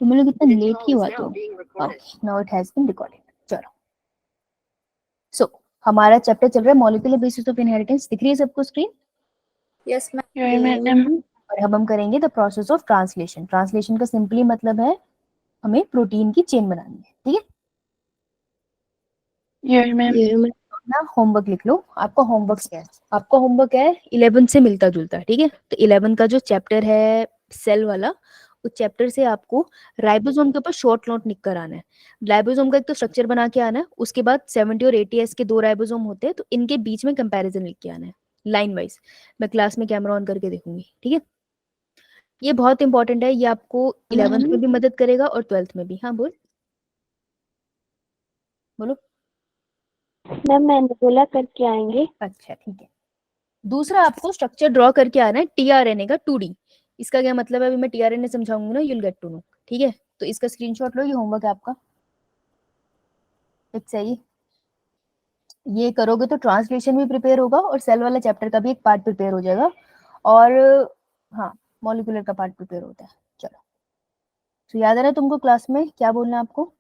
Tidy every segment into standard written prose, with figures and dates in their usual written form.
तुम लोग इतना लेट ही हुआ तो okay now it has been recorded. चलो सो हमारा चैप्टर चल रहा है मॉलिक्यूलर बेसिस ऑफ इनहेरिटेंस। दिख रही है सबको स्क्रीन? Yes ma'am. और अब हम करेंगे the process of translation. Translation का सिंपली मतलब है हमें प्रोटीन की चेन बनानी है, ठीक है? Yes ma'am. अपना होमवर्क लिख लो। आपका होमवर्क क्या है? आपका होमवर्क है 11 से मिलता जुलता, ठीक है? तो 11 का जो चैप्टर है सेल वाला, उस चैप्टर से आपको राइबोसोम के ऊपर शॉर्ट नोट लिख कर आना है। राइबोसोम का एक तो स्ट्रक्चर बना के आना है, उसके बाद 70 और 80 के 2 राइबोसोम होते हैं, तो इनके बीच में कंपैरिजन लिख के आना है लाइन वाइज। मैं क्लास में कैमरा ऑन करके देखूंगी, ठीक है? ये बहुत इंपॉर्टेंट है, ये आपको 11th में भी मदद करेगा और 12th में भी। हाँ बोल बोलो। मैम मैंने बोला करके आएंगे। अच्छा ठीक है। दूसरा आपको स्ट्रक्चर ड्रॉ करके आना है टीआरएनए का 2D। इसका क्या मतलब है अभी मैं टीआरएनए समझाऊंगी ना, यूल गेट टू नो, ठीक है? तो इसका स्क्रीनशॉट लो, ये होमवर्क है आपका। एक सही, ये करोगे तो ट्रांसलेशन भी प्रिपेयर होगा और सेल वाला चैप्टर का भी एक पार्ट प्रिपेयर हो जाएगा। और हाँ, मॉलिक्यूलर का पार्ट प्रिपेयर होता है। चलो तो याद आ रहा है तुमको क्लास में क्या बोलना है आपको?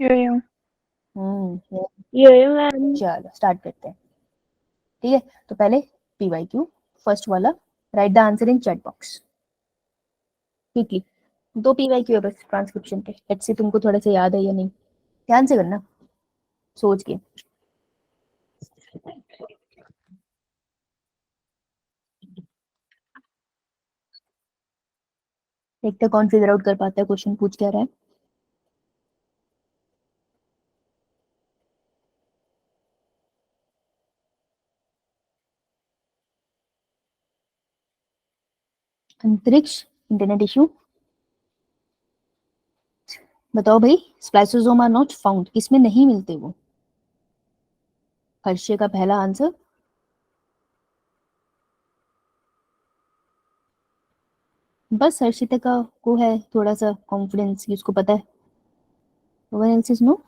मैम। चलो स्टार्ट करते हैं, ठीक है? तो पहले पीवाईक्यू फर्स्ट वाला, right the answer in chat box quickly. 2 PYQ है बस ट्रांसक्रिप्शन पे, लेट्स सी तुमको थोड़ा सा याद है या नहीं। ध्यान से करना, सोच के। देखते कौन फिगर आउट कर पाता है क्वेश्चन पूछ क्या रहा है। अंतरिक्ष इंटरनेट इशू, बताओ भाई। स्प्लाइसोसोम आर नॉट फाउंड, किसमें नहीं मिलते वो? हर्षे का पहला आंसर। बस हर्षिता का को है थोड़ा सा कॉन्फिडेंस कि उसको पता है। One else is no.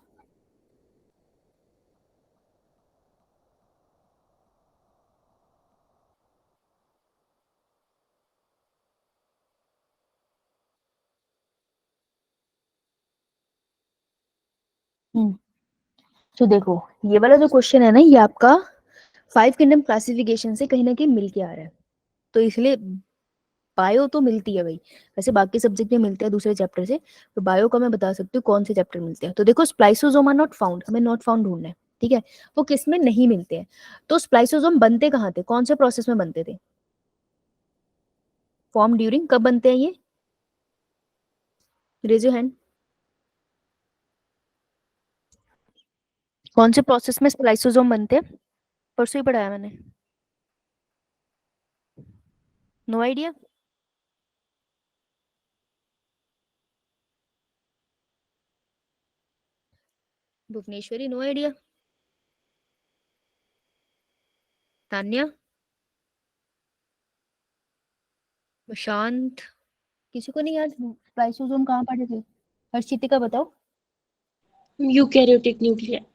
तो देखो ये वाला जो क्वेश्चन है ना, ये आपका 5 किंगडम क्लासिफिकेशन से कहीं ना कहीं मिल के आ रहा है, तो इसलिए बायो तो मिलती है भाई। वैसे बाकी सब्जेक्ट में मिलते हैं दूसरे चैप्टर से, तो बायो का मैं बता सकती हूँ कौन से चैप्टर मिलते हैं। तो देखो स्प्लाइसोसोम आर नॉट फाउंड, हमें नॉट फाउंड ढूंढना है, ठीक है? वो किस में नहीं मिलते हैं। तो स्प्लाइसोसोम बनते कहाँ थे, कौन से प्रोसेस में बनते थे? फॉर्म ड्यूरिंग, कब बनते हैं ये? Raise your hand. कौन से प्रोसेस में स्प्लाइसोसोम बनते हैं? परसों ही पढ़ाया मैंने। No idea. Bhuvaneshwari no idea. Tanya, शांत, किसी को नहीं याद स्प्लाइसोसोम कहाँ पढ़े थे? हर्षितिका बताओ। Eukaryotic nuclear.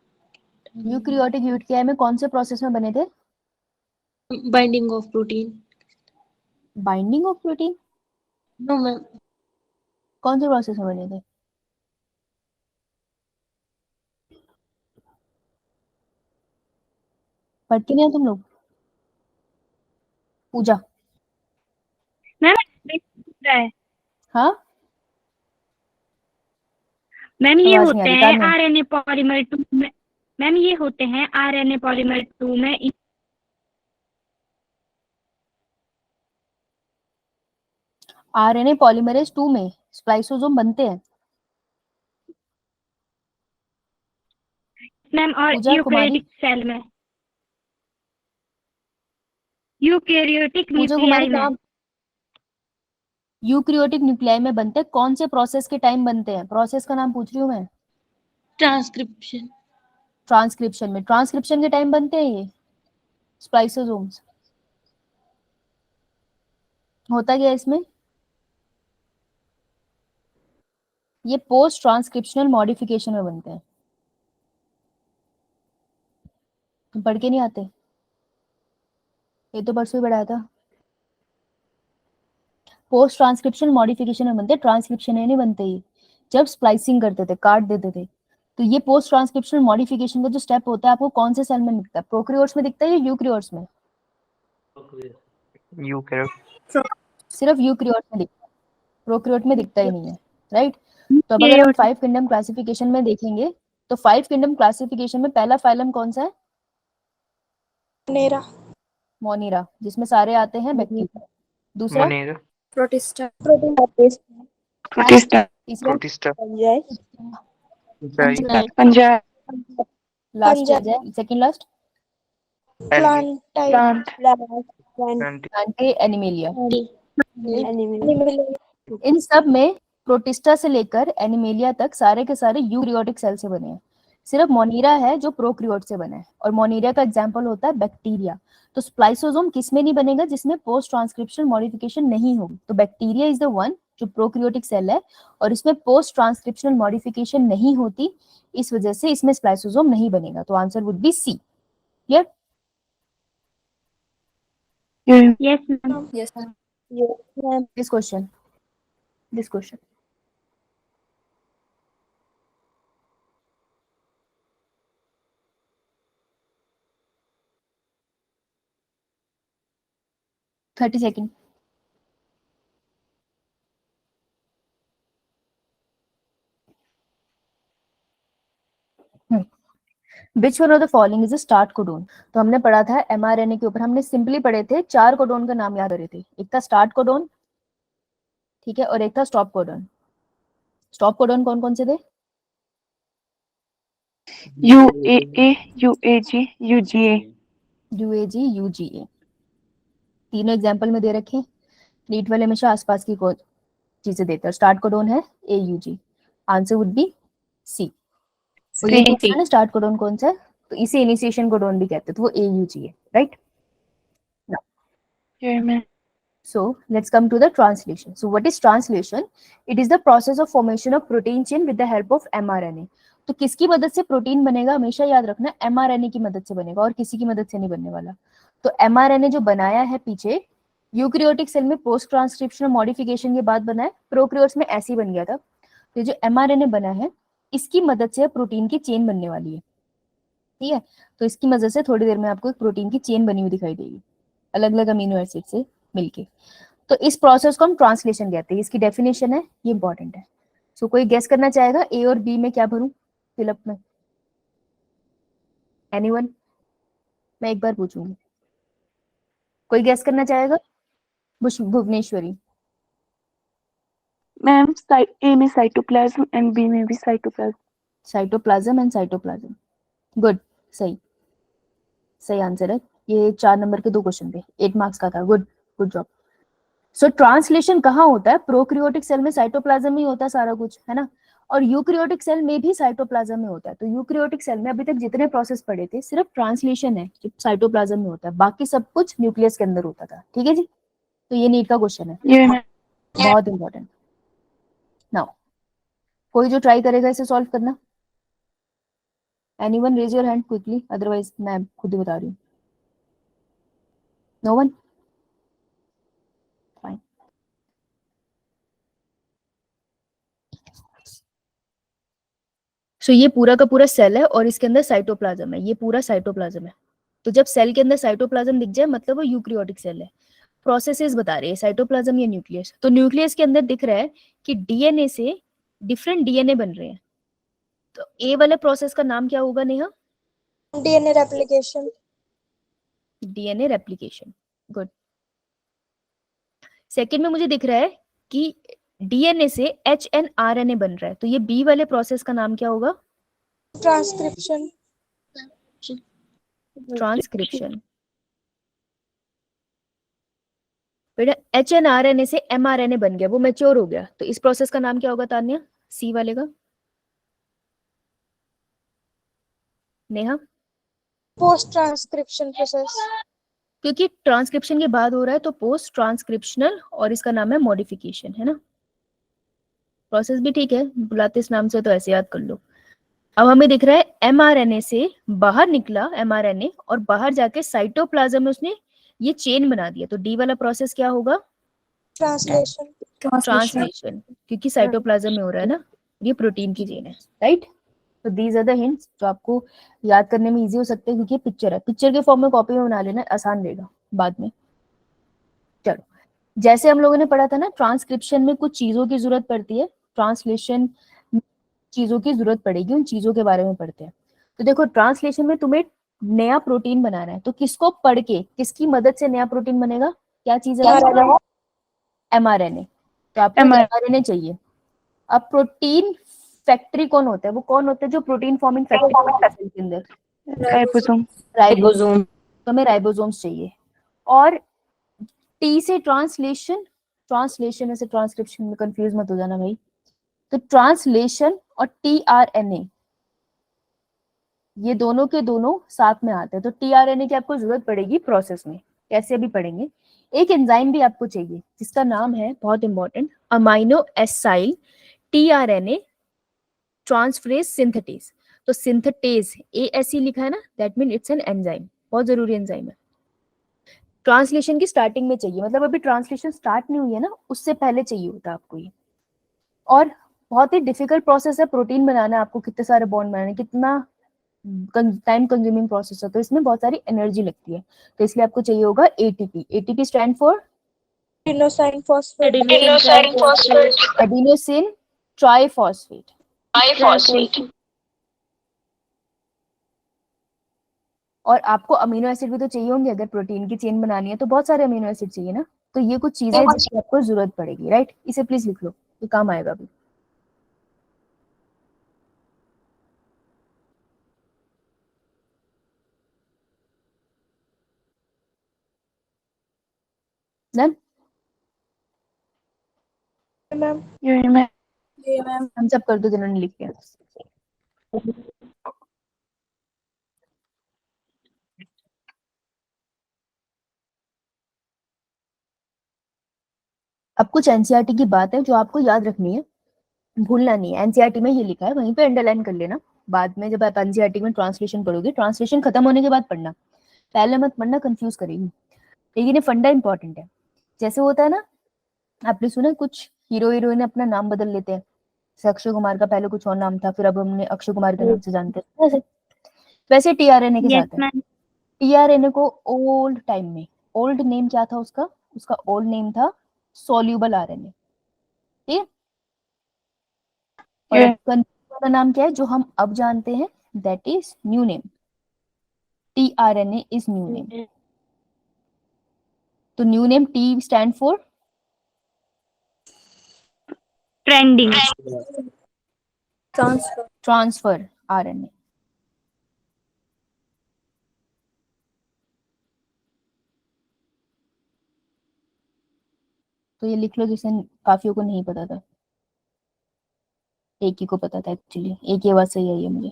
यूक्रियोटिक यूटिआई में कौन से प्रोसेस में बने थे? Binding of protein. Binding of protein? No ma'am. कौन से प्रोसेस में बने थे? पढ़ते नहीं हो तुम लोग? पूजा। मैम है हाँ, मैम, ये आवाज नहीं आ होते रही। हैं तान्या, आरएनए पॉलीमर 2 में। मैम ये होते हैं आरएनए पॉलीमर 2 में। आरएनए पॉलीमरेज 2 में स्प्लाइसोसोम बनते हैं? मैम और पूजा कुमारी, यूकैरियोटिक सेल में, यूकैरियोटिक पूजा कुमारी न्यूक्लियाई में। कहाँ? यूक्रियोटिक न्यूक्लियाई में बनते हैं। कौन से प्रोसेस के टाइम बनते हैं? प्रोसेस का नाम पूछ रही हूँ मैं। ट्रांसक्रिप्शन। ट्रांसक्रिप्शन में, ट्रांसक्रिप्शन के टाइम बनते हैं ये स्प्लाइसोसोम्स। होता क्या है इसमें? ये पोस्ट ट्रांसक्रिप्शनल मॉडिफिकेशन में बनते हैं। तुम पढ़ के नहीं आते? ये तो परसों ही पढ़ाया था। पोस्ट ट्रांसक्रिप्शन मॉडिफिकेशन में बनते, ट्रांसक्रिप्शन में नहीं बनते ये, जब स्प्लाइसिंग करते थे, काट देते थे। तो ये पोस्ट ट्रांसक्रिप्शन मॉडिफिकेशन का जो स्टेप होता है आपको कौन से सेल में दिखता है, प्रोकैरियोट्स में दिखता है या यूकैरियोट्स में? यूकैरियोट। सिर्फ यूकैरियोट में दिखता है, प्रोकैरियोट में दिखता ही नहीं है, राइट। तो अब अगर हम 5 किंगडम क्लासिफिकेशन में देखेंगे तो 5 किंगडम क्लासिफिकेशन में पहला फाइलम कौन सा है? मोनेरा। मोनेरा, जिसमें सारे आते हैं बैक्टीरिया। दूसरा मोनेरा। प्रोटिस्टा। प्रोटिस्टा। तीसरा protista. Fungi. Punjab. Last second last plantae. Plantae animalia. Animal. इन सब में प्रोटिस्टा से लेकर एनिमेलिया तक सारे के सारे यूकैरियोटिक सेल से बने हैं। सिर्फ मोनेरा है जो प्रोकैरियोट से बना है, और मोनेरा का एग्जांपल होता है बैक्टीरिया। तो स्प्लाइसोसोम किसमें नहीं बनेगा? जिसमें पोस्ट ट्रांसक्रिप्शन मॉडिफिकेशन नहीं होगी। तो बैक्टीरिया इज द वन जो प्रोकैरियोटिक सेल है और इसमें पोस्ट ट्रांसक्रिप्शनल मॉडिफिकेशन नहीं होती, इस वजह से इसमें स्प्लाइसोसोम नहीं बनेगा। तो answer would be C. Clear? Yes, ma'am. Yes ma'am. Ma'am. This question this question. Thirty second. Which one of the following is a start codon? तो हमने पढ़ा था mRNA के ऊपर, हमने सिंपली पढ़े थे 4 कोडोन का नाम याद करे थे। एक था स्टार्ट कोडोन, ठीक है, और एक था स्टॉप कोडोन। स्टॉप कोडोन कौन कौन से थे? UAA, UAG, UGA। UAG, UGA, तीनों एग्जाम्पल में दे रखे। नीट वाले हमेशा आसपास की चीजें देते हैं। स्टार्ट कोडोन है AUG, answer would be C. तो ये पूछा ना स्टार्ट कोडोन कौन सा है, तो इसे इनिशिएशन कोडोन भी कहते हैं, तो वो AUG है, right. So let's come to the translation. So what is translation? It is the process of formation of protein chain with the help of mRNA. तो किसकी मदद से प्रोटीन बनेगा? हमेशा याद रखना mRNA की मदद से बनेगा और किसी की मदद से नहीं बनने वाला। तो mRNA जो बनाया है पीछे यूकैरियोटिक सेल में पोस्ट ट्रांसक्रिप्शनल मॉडिफिकेशन के बाद बना है, प्रोकैरियोट्स में ऐसे ही बन गया था। तो जो mRNA बना है इसकी मदद से प्रोटीन की चेन बनने वाली है, ठीक है। तो इसकी मदद से थोड़ी देर में आपको एक प्रोटीन की चेन बनी हुई दिखाई देगी, अलग अलग अमीनो एसिड से मिलके। तो इस प्रोसेस को हम ट्रांसलेशन कहते हैं। इसकी डेफिनेशन है, ये इंपॉर्टेंट है। सो कोई गेस करना चाहेगा ए और बी में क्या भरूं फिलअप में? एनीवन? मैं एक बार पूछूंगी, कोई गेस करना चाहेगा? भुवनेश्वरी। मैम ए में साइटोप्लाज्म एंड बी में भी cytoplasm. Cytoplasm and cytoplasm, good, सही सही आंसर है। ये 4 नंबर के 2 क्वेश्चन थे, 8 मार्क्स का था। Good good job. So translation कहाँ होता है? प्रोकैरियोटिक सेल में साइटोप्लाज्म में होता है सारा कुछ, है ना, और यूकैरियोटिक सेल में भी साइटोप्लाज्म में होता है। तो यूकैरियोटिक सेल में अभी तक जितने प्रोसेस पढ़े थे सिर्फ ट्रांसलेशन है जो साइटोप्लाज्म में होता है, बाकी सब कुछ न्यूक्लियस के अंदर होता था, ठीक है जी। तो ये नीट का क्वेश्चन है, बहुत इंपॉर्टेंट। नाउ कोई जो ट्राई करेगा इसे सॉल्व करना, anyone raise your hand quickly, otherwise मैं खुद ही बता रही हूँ। No one? फाइन। सो ये पूरा का पूरा सेल है और इसके अंदर साइटोप्लाज्म है, ये पूरा साइटोप्लाज्म है। तो जब सेल के अंदर साइटोप्लाज्म दिख जाए मतलब वो यूकैरियोटिक सेल है। प्रोसेसेस बता रही है साइटोप्लाज्म या न्यूक्लियस। तो न्यूक्लियस के अंदर दिख रहा है कि डीएनए से डिफरेंट डीएनए बन रहे हैं। तो ए वाले प्रोसेस का नाम क्या होगा Neha? DNA replication. DNA replication, good. Second में मुझे दिख रहा है कि डीएनए से एचएनआरएनए बन रहा है, तो ये बी वाले प्रोसेस का नाम क्या होगा? ट्रांसक्रिप्शन। ट्रांसक्रिप्शन। बेटा एचएनआरएनए से एमआरएनए बन गया, वो मैच्योर हो गया, तो इस प्रोसेस का नाम क्या होगा तान्या? सी वाले का? नेहा? Post transcription process. क्योंकि ट्रांसक्रिप्शन के बाद हो रहा है तो पोस्ट ट्रांसक्रिप्शनल, और इसका नाम है मॉडिफिकेशन, है ना। प्रोसेस भी ठीक है, बुलाते इस नाम से तो ऐसे याद कर लो। अब हमें दिख रहा है एमआरएनए से बाहर निकला एमआरएनए और बाहर जाके साइटोप्लाज्म में उसने ये चेन बना दिया, तो डी वाला प्रोसेस क्या होगा? Translation. ट्रांसलेशन, क्योंकि साइटोप्लाज्म में हो रहा है ना, ये प्रोटीन की चेन है, राइट। तो दीज आर द हिंट्स जो आपको याद करने में इजी हो सकते हैं, क्योंकि ये पिक्चर है, पिक्चर के फॉर्म में कॉपी में बना लेना आसान रहेगा बाद में। चलो, जैसे हम लोगों ने पढ़ा था ना, ट्रांसक्रिप्शन में कुछ चीजों की जरूरत पड़ती है, ट्रांसलेशन चीजों की जरूरत पड़ेगी, उन चीजों के बारे में पढ़ते हैं। तो देखो, ट्रांसलेशन में तुम्हें नया प्रोटीन बनाना है, तो किसको पढ़ के, किसकी मदद से नया प्रोटीन बनेगा, क्या चीज है, mRNA। तो आपको mRNA चाहिए। अब प्रोटीन फैक्ट्री कौन होता है, वो कौन होता है जो प्रोटीन फॉर्मिंग फैक्ट्री के अंदर, राइबोसोम। राइबोसोम। तो हमें राइबोसोम्स चाहिए। और टी से ट्रांसलेशन, ट्रांसलेशन से ट्रांसक्रिप्शन में कंफ्यूज मत हो जाना भाई। तो ट्रांसलेशन और टीआरएनए, ये दोनों के दोनों साथ में आते हैं। तो टीआरएनए की आपको जरूरत पड़ेगी प्रोसेस में, कैसे अभी पढ़ेंगे। एक एंजाइम भी आपको चाहिए जिसका नाम है, बहुत important, amino acyl tRNA transferase synthetase. तो सिंथेटेज एएसई लिखा है ना, that mean it's an enzyme, बहुत जरूरी एंजाइम है। ट्रांसलेशन की स्टार्टिंग में चाहिए, मतलब अभी ट्रांसलेशन स्टार्ट नहीं हुई है ना, उससे पहले चाहिए होता है आपको ये। और बहुत ही डिफिकल्ट प्रोसेस है प्रोटीन बनाना, आपको कितने सारे बॉन्ड बनाने, कितना टाइम कंज्यूमिंग प्रोसेस है, तो इसमें बहुत सारी एनर्जी लगती है। तो इसलिए आपको चाहिए होगा ATP. ATP stand for Adenosine phosphate. Adenosine triphosphate. और आपको अमीनो एसिड भी तो चाहिए होंगे, अगर प्रोटीन की चेन बनानी है तो बहुत सारे अमीनो एसिड चाहिए ना। तो ये कुछ चीजें हैं जिसकी आपको जरूरत पड़ेगी, राइट। इसे प्लीज लिख लो, ये काम आएगा अभी। Ma'am Ma'am. ये मैं हम सब कर दो जिन्होंने लिख दिया। अब कुछ एनसीईआरटी की बात है जो आपको याद रखनी है, भूलना नहीं है। एनसीईआरटी में ये लिखा है, वहीं पे अंडरलाइन कर लेना। बाद में जब आप एनसीईआरटी में ट्रांसलेशन पढ़ोगे, ट्रांसलेशन खत्म होने के बाद पढ़ना, पहले मत पढ़ना, कंफ्यूज करेगी। लेकिन ये फंडा इंपॉर्टेंट है। जैसे होता है ना, आपने सुना कुछ हीरो हीरोइन अपना नाम बदल लेते हैं, जैसे अक्षय कुमार का पहले कुछ और नाम था, फिर अब हमने अक्षय कुमार के नाम से जानते हैं, वैसे वैसे टीआरएनए के यस साथ है। मैम। टीआरएनए को ओल्ड टाइम में, ओल्ड नेम क्या था उसका, उसका ओल्ड नेम था सोल्यूबल आरएनए, ठीक है। और अब वाला नाम क्या है जो हम अब जानते हैं, that is new name, tRNA is new name. तो new name T stand for trending. Transfer RNA. तो ये लिख लो, जिसे काफियों को नहीं पता था, एक ही को पता था एक्चुअली, एक ही बात सही आई है मुझे।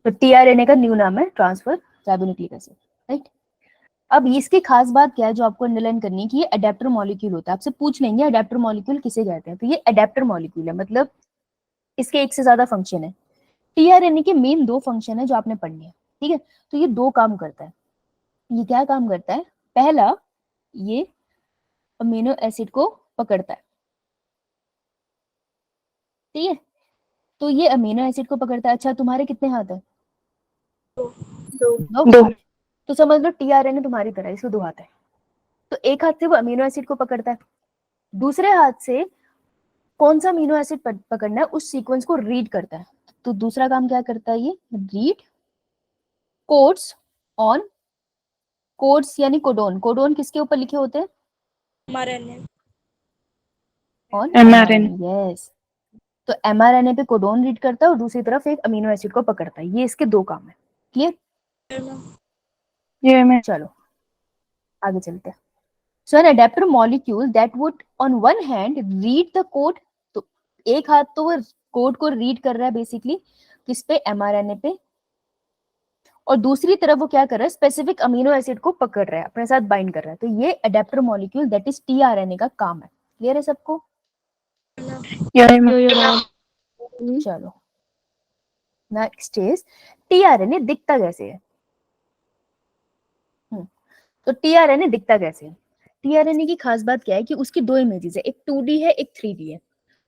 तो टीआरएनए का न्यू नाम है ट्रांसफर राइबोन्यूक्लिक एसिड, राइट। अब इसकी खास बात क्या है जो आपको अंडरलाइन करनी है, कि ये अडेप्टर मॉलिक्यूल होता है। आपसे पूछ लेंगे अडेप्टर मॉलिक्यूल किसे कहते हैं, तो ये अडेप्टर मॉलिक्यूल है, मतलब इसके एक से ज्यादा फंक्शन है। टीआरएनए के मेन दो फंक्शन है जो आपने पढ़ने हैं, ठीक है। तो ये दो काम करता है। ये क्या काम करता है, पहला, ये अमीनो एसिड को पकड़ता है, ठीक है। तो ये अमीनो एसिड को पकड़ता है। अच्छा, तुम्हारे कितने हाथ है, दो। तो समझ लो टीआरएनए तुम्हारी तरह, इसको दो हाथ है। तो एक हाथ से वो अमीनो एसिड को पकड़ता है, दूसरे हाथ से कौन सा अमीनो एसिड पकड़ना है उस सीक्वेंस को रीड करता है। तो दूसरा काम क्या करता है, ये रीड कोड्स ऑन, कोड्स यानी कोडोन, कोडोन किसके ऊपर लिखे होते हैं, mRNA. On mRNA। यस। तो एमआरएनए पे कोडोन रीड करता है और दूसरी तरफ एक अमीनो एसिड को पकड़ता है। ये इसके दो काम है, क्लियर। ये मैं चलो आगे चलते हैं। So an adapter molecule that would on one hand read the code, तो एक हाथ तो वो कोड को रीड कर रहा है बेसिकली, किस पे, एमआरएनए पे, और दूसरी तरफ वो क्या कर रहा है, स्पेसिफिक अमीनो एसिड को पकड़ रहा है, अपने साथ बाइंड कर रहा है। तो ये adapter molecule that is tRNA का काम है। क्लियर है सबको। ये मैं चलो नेक्स्ट इज टीआरएनए दिखता कैसे है। तो टीआरएनए दिखता कैसे है, टीआरएनए की खास बात क्या है कि उसकी दो इमेजेस है, एक 2D है एक 3D है।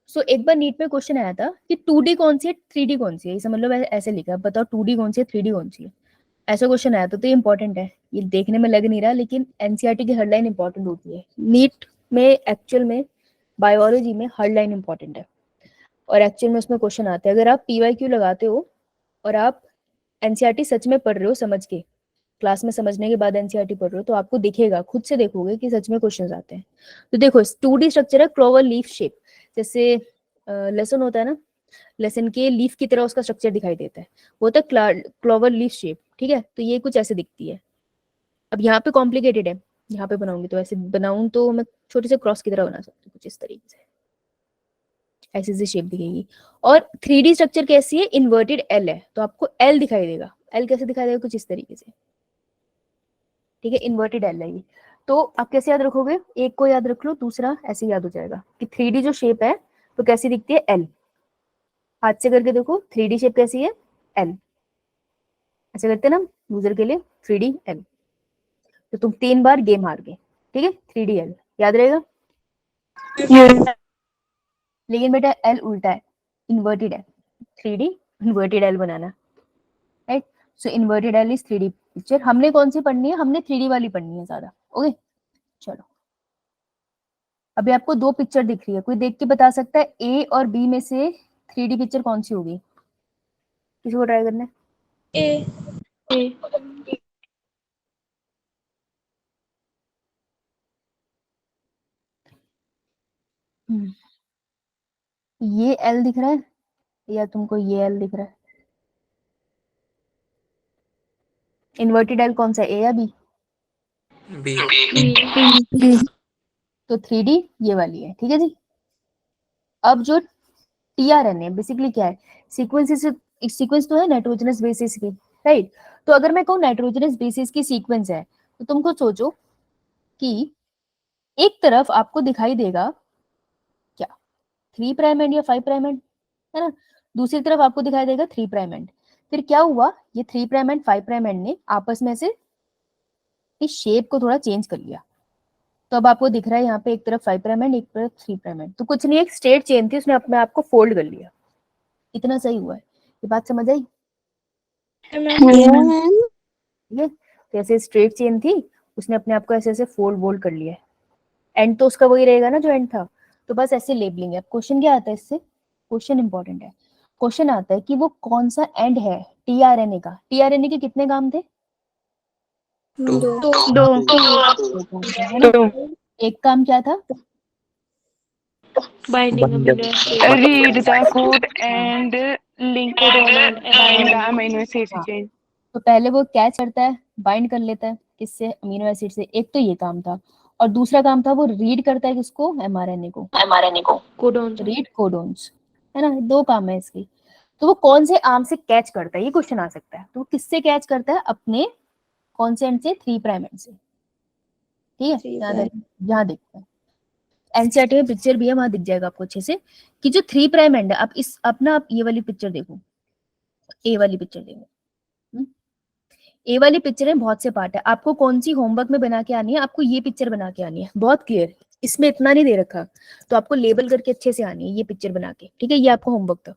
सो एक बार नीट में क्वेश्चन आया था कि 2D कौन सी है 3D कौन सी है, इसे मतलब ऐसे लिखा है, बताओ 2D कौन सी है 3D कौन सी है, ऐसा क्वेश्चन आया था। तो ये इंपॉर्टेंट है, ये देखने में लग नहीं रहा लेकिन एनसीईआरटी की हर लाइन इंपॉर्टेंट होती है। नीट में एक्चुअल में बायोलॉजी में हर लाइन इंपॉर्टेंट है और एक्चुअल में उसमें क्वेश्चन आते हैं। अगर आप PYQ लगाते हो और आप एनसीईआरटी सच में पढ़ रहे हो समझ के, क्लास में समझने के बाद एनसीईआरटी पढ़ रहे हो, तो आपको दिखेगा, खुद से देखोगे कि सच में क्वेश्चन आते हैं। तो देखो 2D स्ट्रक्चर है, क्लोवर लीफ शेप, जैसे लेसन होता है ना, लेसन के लीफ की तरह उसका स्ट्रक्चर दिखाई देता है, वो होता है क्लोवर लीफ शेप, ठीक है। तो ये कुछ ऐसे दिखती है। अब यहाँ पे कॉम्प्लिकेटेड है, यहाँ पे बनाऊंगी तो ऐसे बनाऊं तो मैं छोटे से क्रॉस की तरह बना सकती हूँ कुछ इस तरीके से, ऐसी सी शेप दिखेगी। और 3D स्ट्रक्चर कैसी है, इन्वर्टेड एल है, तो आपको एल दिखाई देगा। एल कैसे दिखाई देगा, कुछ इस तरीके से, ठीक है, इन्वर्टेड एल है ये। तो आप कैसे याद रखोगे, एक को याद रख लो, दूसरा ऐसे याद हो जाएगा कि 3D जो शेप है तो कैसी दिखती है, एल। हाथ से करके देखो 3D शेप कैसी है, एल। ऐसे करते ना यूजर के लिए 3D एल। तो तुम 3 बार गेम हार गए, ठीक है, 3D एल याद रहेगा। लेकिन बेटा एल उल्टा है, इन्वर्टेड है, 3D inverted L banana, right. So inverted L is 3D picture. हमने कौन सी पढ़नी है, हमने 3D वाली पढ़नी है ज्यादा, ओके। चलो अभी आपको दो पिक्चर दिख रही है, कोई देख के बता सकता है ए और बी में से 3D पिक्चर कौन सी होगी, किसी को ट्राई करना है। A. ये एल दिख रहा है या तुमको ये एल दिख रहा है, इन्वर्टेड एल कौन सा, ए या बी। बी। तो 3D ये वाली है, ठीक है जी। अब जो टीआरएनए बेसिकली क्या है, सीक्वेंस तो है नाइट्रोजनस बेसिस की, राइट। तो अगर मैं कहूँ नाइट्रोजनस बेसिस की सीक्वेंस है, तो तुम खुद सोचो कि एक तरफ आपको दिखाई देगा क्या 3 प्राइम एंड या 5 प्राइम एंड, है ना, दूसरी तरफ आपको दिखाई देगा 3 प्राइम एंड। फिर क्या हुआ, ये 3 प्राइम एंड 5 प्राइम एंड ने आपस में से इस शेप को थोड़ा चेंज कर लिया। तो अब आपको दिख रहा है यहाँ पे एक तरफ 5 प्राइम एंड एक तरफ 3 प्राइम एंड, तो कुछ नहीं, एक स्ट्रेट चेन थी, उसने अपने आप को फोल्ड कर लिया, इतना सही हुआ है। ये बात समझ आई, ठीक है। तो ऐसे स्ट्रेट चेन थी, उसने अपने आप को ऐसे ऐसे फोल्ड वोल्ड कर लिया है, एंड तो उसका वही रहेगा ना जो एंड था। तो बस ऐसे लेबलिंग है। क्वेश्चन क्या आता है इससे, क्वेश्चन इंपॉर्टेंट है, क्वेश्चन आता है कि वो कौन सा एंड है टीआरएनए का। टीआरएनए के कितने काम थे, 2। दो दो काम थे, है ना। एक काम क्या था, binding amino acid Read the code and link bind the amino acid हाँ। chain. तो पहले वो कैच करता है, बाइंड कर लेता है किससे, अमीनो एसिड से, एक तो ये काम था। और दूसरा काम था वो रीड करता है किसको, एमआरएनए को, कोडोन रीड कोडोन्स, है ना, दो काम है इसकी। तो वो कौन से आर्म से कैच करता है, ये क्वेश्चन आ सकता है। तो वो किससे कैच करता है, अपने कौन से एंड से, 3 प्राइम एंड से, ठीक है। यहाँ देखते हैं, एनसीईआरटी में पिक्चर भी है, वहां दिख जाएगा आपको अच्छे से कि जो 3 प्राइम एंड है। आप इस अपना आप ये वाली पिक्चर देखो, ए वाली पिक्चर देखो, ए वाली पिक्चर में बहुत से पार्ट है। आपको कौन सी होमवर्क में बना के आनी है, आपको ये पिक्चर बना के आनी है, बहुत क्लियर, इसमें इतना नहीं दे रखा, तो आपको लेबल करके अच्छे से आनी है ये पिक्चर बना के, ठीक है। ये आपको होमवर्क था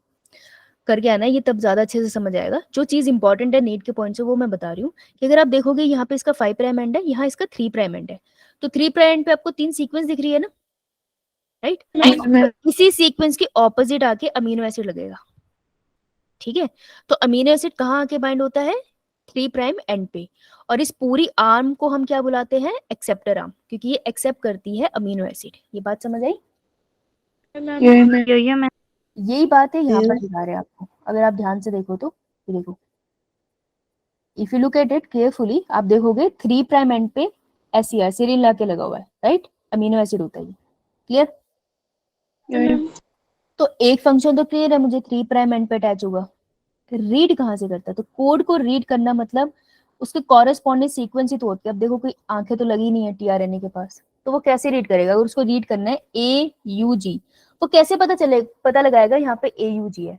करके आना है, ये तब ज्यादा अच्छे से समझ आएगा। जो चीज इंपॉर्टेंट है नीट के पॉइंट से वो मैं बता रही हूँ कि अगर आप देखोगे यहाँ पे इसका 5 प्राइम एंड है, यहाँ इसका 3 प्राइम एंड है, तो 3 प्राइम एंड पे आपको 3 सीक्वेंस दिख रही है ना, राइट। इसी सीक्वेंस के ऑपोजिट आके अमीनो एसिड लगेगा, ठीक है। तो अमीनो एसिड कहाँ आके बाइंड होता है, 3 प्राइम एंड पे। और इस पूरी आर्म को हम क्या बुलाते हैं, एक्सेप्टर आर्म, क्योंकि ये एक्सेप्ट करती है अमीनो एसिड। ये बात समझ आई, यही बात है यहाँ पर दिखा रहे हैं आपको, अगर आप ध्यान से देखो तो। ये देखो, if you look at it carefully, आप देखोगे 3 प्राइम एंड पे एसईआर सीरिन लाके लगा हुआ है, राइट, अमीनो एसिड होता है ये, क्लियर। तो एक फंक्शन तो क्लियर है मुझे, 3 प्राइम एंड पे अटैच होगा। रीड कहाँ से करता है, तो कोड को रीड करना मतलब उसके कॉरेस्पॉन्डिंग सीक्वेंस ही तो होती है। अब देखो कोई आंखें तो लगी नहीं है टीआरएनए के पास, तो वो कैसे रीड करेगा, अगर उसको रीड करना है AUG, वो कैसे पता लगाएगा यहाँ पे AUG है,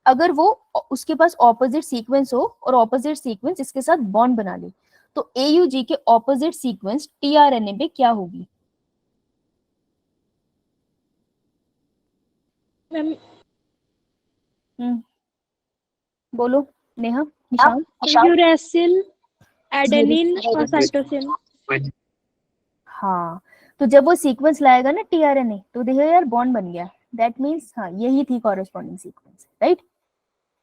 अगर वो उसके पास ऑपोजिट सीक्वेंस हो और ऑपोजिट सीक्वेंस इसके साथ बॉन्ड बना ले, तो AUG के ऑपोजिट सीक्वेंस टीआरएनए पे क्या होगी, मैम बोलो नेहा, निशान। यूरेसिल, एडेनिन और साइटोसिन। हाँ, तो जब वो सीक्वेंस लाएगा ना टीआरएनए, तो देखो यार बॉन्ड बन गया, दैट मीन्स हाँ यही थी कॉरेस्पॉन्डिंग सीक्वेंस, राइट।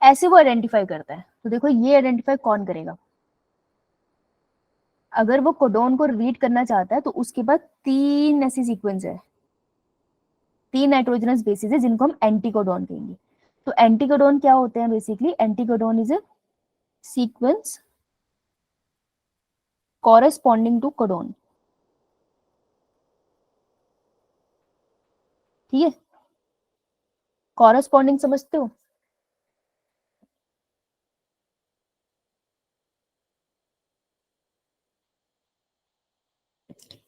ऐसे वो आइडेंटिफाई करता है। तो देखो ये आइडेंटिफाई कौन करेगा? अगर वो कोडोन को रीड करना चाहता है तो उसके पास 3 ऐसी सीक्वेंस है, 3 नाइट्रोजनस बेसिस है जिनको हम एंटीकोडोन कहेंगे। तो एंटीकोडोन क्या होते हैं? Basically anticodon is a sequence corresponding to codon, ठीक है। कॉरेस्पॉन्डिंग समझते हो?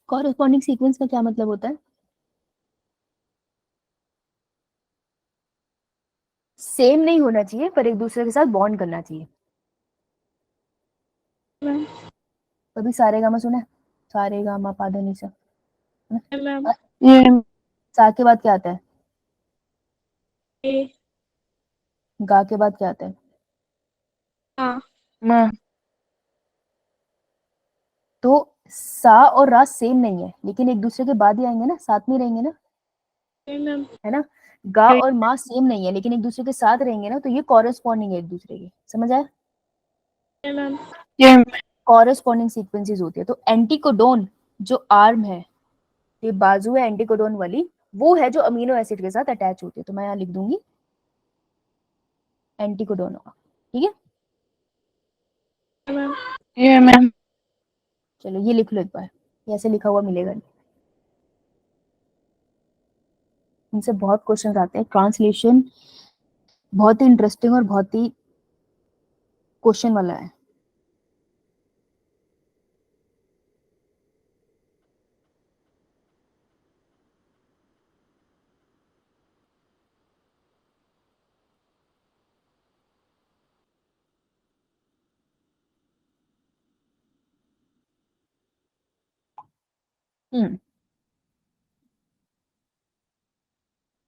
कॉरेस्पॉन्डिंग सीक्वेंस का क्या मतलब होता है? सेम नहीं होना चाहिए पर एक दूसरे के साथ बॉन्ड करना चाहिए। मैम कभी सारे गामा सुना है? सारे गामा पाधा निसा। मैम Yeah, सा के बाद क्या आता है? ए गा के बाद क्या आता है? हाँ ma. तो सा और रा सेम नहीं है, लेकिन एक दूसरे के बाद ही आएंगे ना, साथ में रहेंगे ना, मैम है ना। गा और मा सेम नहीं है लेकिन एक दूसरे के साथ रहेंगे ना, तो ये कॉरेस्पॉन्डिंग है एक दूसरे के, समझ आया? मैम Yeah, कॉरेस्पॉन्डिंग सीक्वेंसेस होती है। तो एंटीकोडोन जो आर्म है, ये बाजू है एंटीकोडोन वाली, वो है जो अमीनो एसिड के साथ अटैच होती है। तो मैं यहाँ लिख दूंगी एंटीकोडोन होगा, ठीक है। Ma'am yeah, ma'am. चलो ये लिख लो एक बार, ये ऐसे लिखा हुआ मिलेगा नहीं। इनसे बहुत क्वेश्चन आते हैं। ट्रांसलेशन बहुत ही इंटरेस्टिंग और बहुत ही क्वेश्चन वाला है।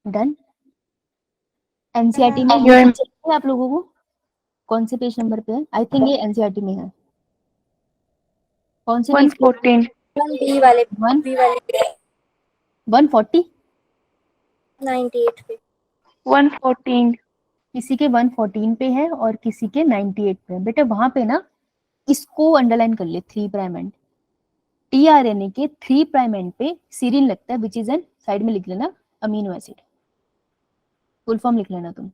डन। एनसीईआरटी में ये Yeah, चीज़ चाहिए आप लोगों को? कौन से पेज नंबर पे है? आई थिंक ये एनसीईआरटी में है। कौन से पेज पे? 114. बी वाले 140। 98 पे 114. किसी के 114 पे है और किसी के 98 पे है। बेटा वहां पे ना इसको अंडरलाइन कर ले, 3 प्राइम एंड। टीआरएनए के 3 प्राइम एंड पे सीरीन लगता है, विच इज एन, साइड में लिख लेना, अमीनो एसिड। फुल फॉर्म लिख लेना तुम।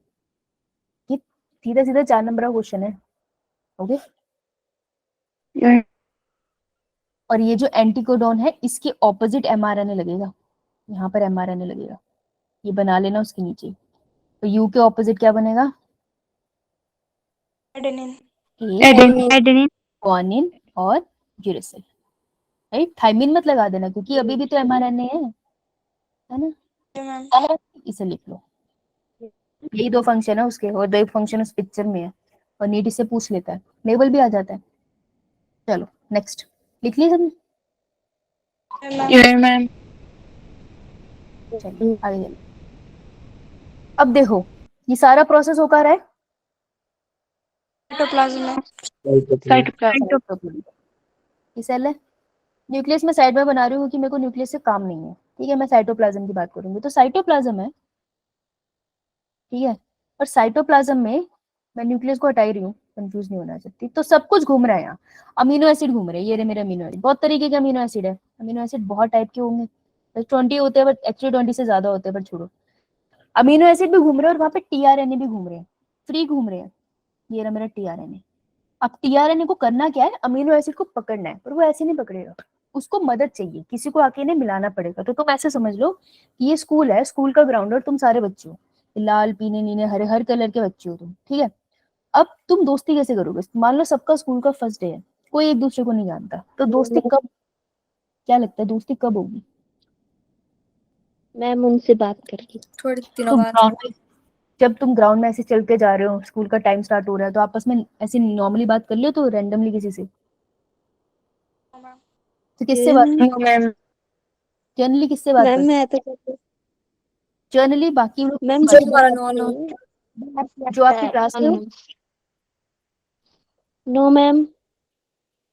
ये सीधा सीधा 4 नंबर का क्वेश्चन है, ओके। Yeah, और ये जो एंटीकोडोन है इसके ऑपोजिट एमआरएनए लगेगा, यहाँ पर एमआरएनए लगेगा, ये बना लेना उसके नीचे। तो यू के ऑपोजिट क्या बनेगा? Adenine A, adenine. ग्वानिन और यूरेसिल, राइट। थाइमिन मत लगा देना क्योंकि अभी भी तो एमआरएनए है ना। मैम इसे लिख लो। यही 2 फंक्शन है उसके, और 2 फंक्शन उस पिक्चर में है, और नीट इससे पूछ लेता है, लेवल भी आ जाता है। चलो नेक्स्ट, लिख लिया सबने? yeah, ma'am. चलिए आगे चलो। अब देखो ये सारा प्रोसेस हो कर रहा है साइटोप्लाज्म में Cytoplasm. ये सेल है। न्यूक्लियस में साइड में बना रही हूँ क्योंकि मेरे को न्यूक्लियस से काम नहीं है, ठीक है। मैं साइटोप्लाज्म की बात करूंगी। तो साइटोप्लाज्म है, ठीक है। और साइटोप्लाज्म में मैं न्यूक्लियस को हटा ही रही हूँ, कंफ्यूज नहीं होना चाहती। तो सब कुछ घूम रहा है यहाँ, अमीनो एसिड घूम रहे हैं। ये रहे मेरे अमीनो एसिड, बहुत तरीके के अमीनो एसिड है। अमीनो एसिड बहुत टाइप के होंगे, 20 होते हैं, बट एक्चुअली 20 से ज्यादा होते हैं, पर छोड़ो। अमीनो एसिड भी घूम रहे हैं और वहां पे टीआरएनए भी घूम रहे हैं, फ्री घूम रहे हैं। ये रहा मेरा टीआरएनए। अब टीआरएनए को करना क्या है? अमीनो एसिड को पकड़ना है, पर वो ऐसे नहीं पकड़ेगा, उसको मदद चाहिए, किसी को आके इन्हें मिलाना पड़ेगा। तो तुम ऐसे समझ लो कि ये स्कूल है, स्कूल का ग्राउंड, और तुम सारे बच्चे हो, लाल पीले नीले हरे हर कलर के बच्चे हो तुम, ठीक है। अब तुम दोस्ती कैसे करोगे? मान लो सबका स्कूल का फर्स्ट डे है, कोई एक दूसरे को नहीं जानता, तो दोस्ती कब, क्या लगता है दोस्ती कब होगी? मैम उनसे बात करके थोड़े तो दिनों बाद ग्राउंड में, जब तुम ग्राउंड में ऐसे चलते जा रहे हो, स्कूल का टाइम स्टार्ट हो रहा है, तो आपस में ऐसे नॉर्मली बात कर लियो, तो रैंडमली किसी से, तो किससे बात, No, ma'am. जनरली किससे बात मैम करते? मैं तो करती जनरली बाकी लोग मैम जो हमारा नॉन जो आपकी क्लास में हो, नो मैम।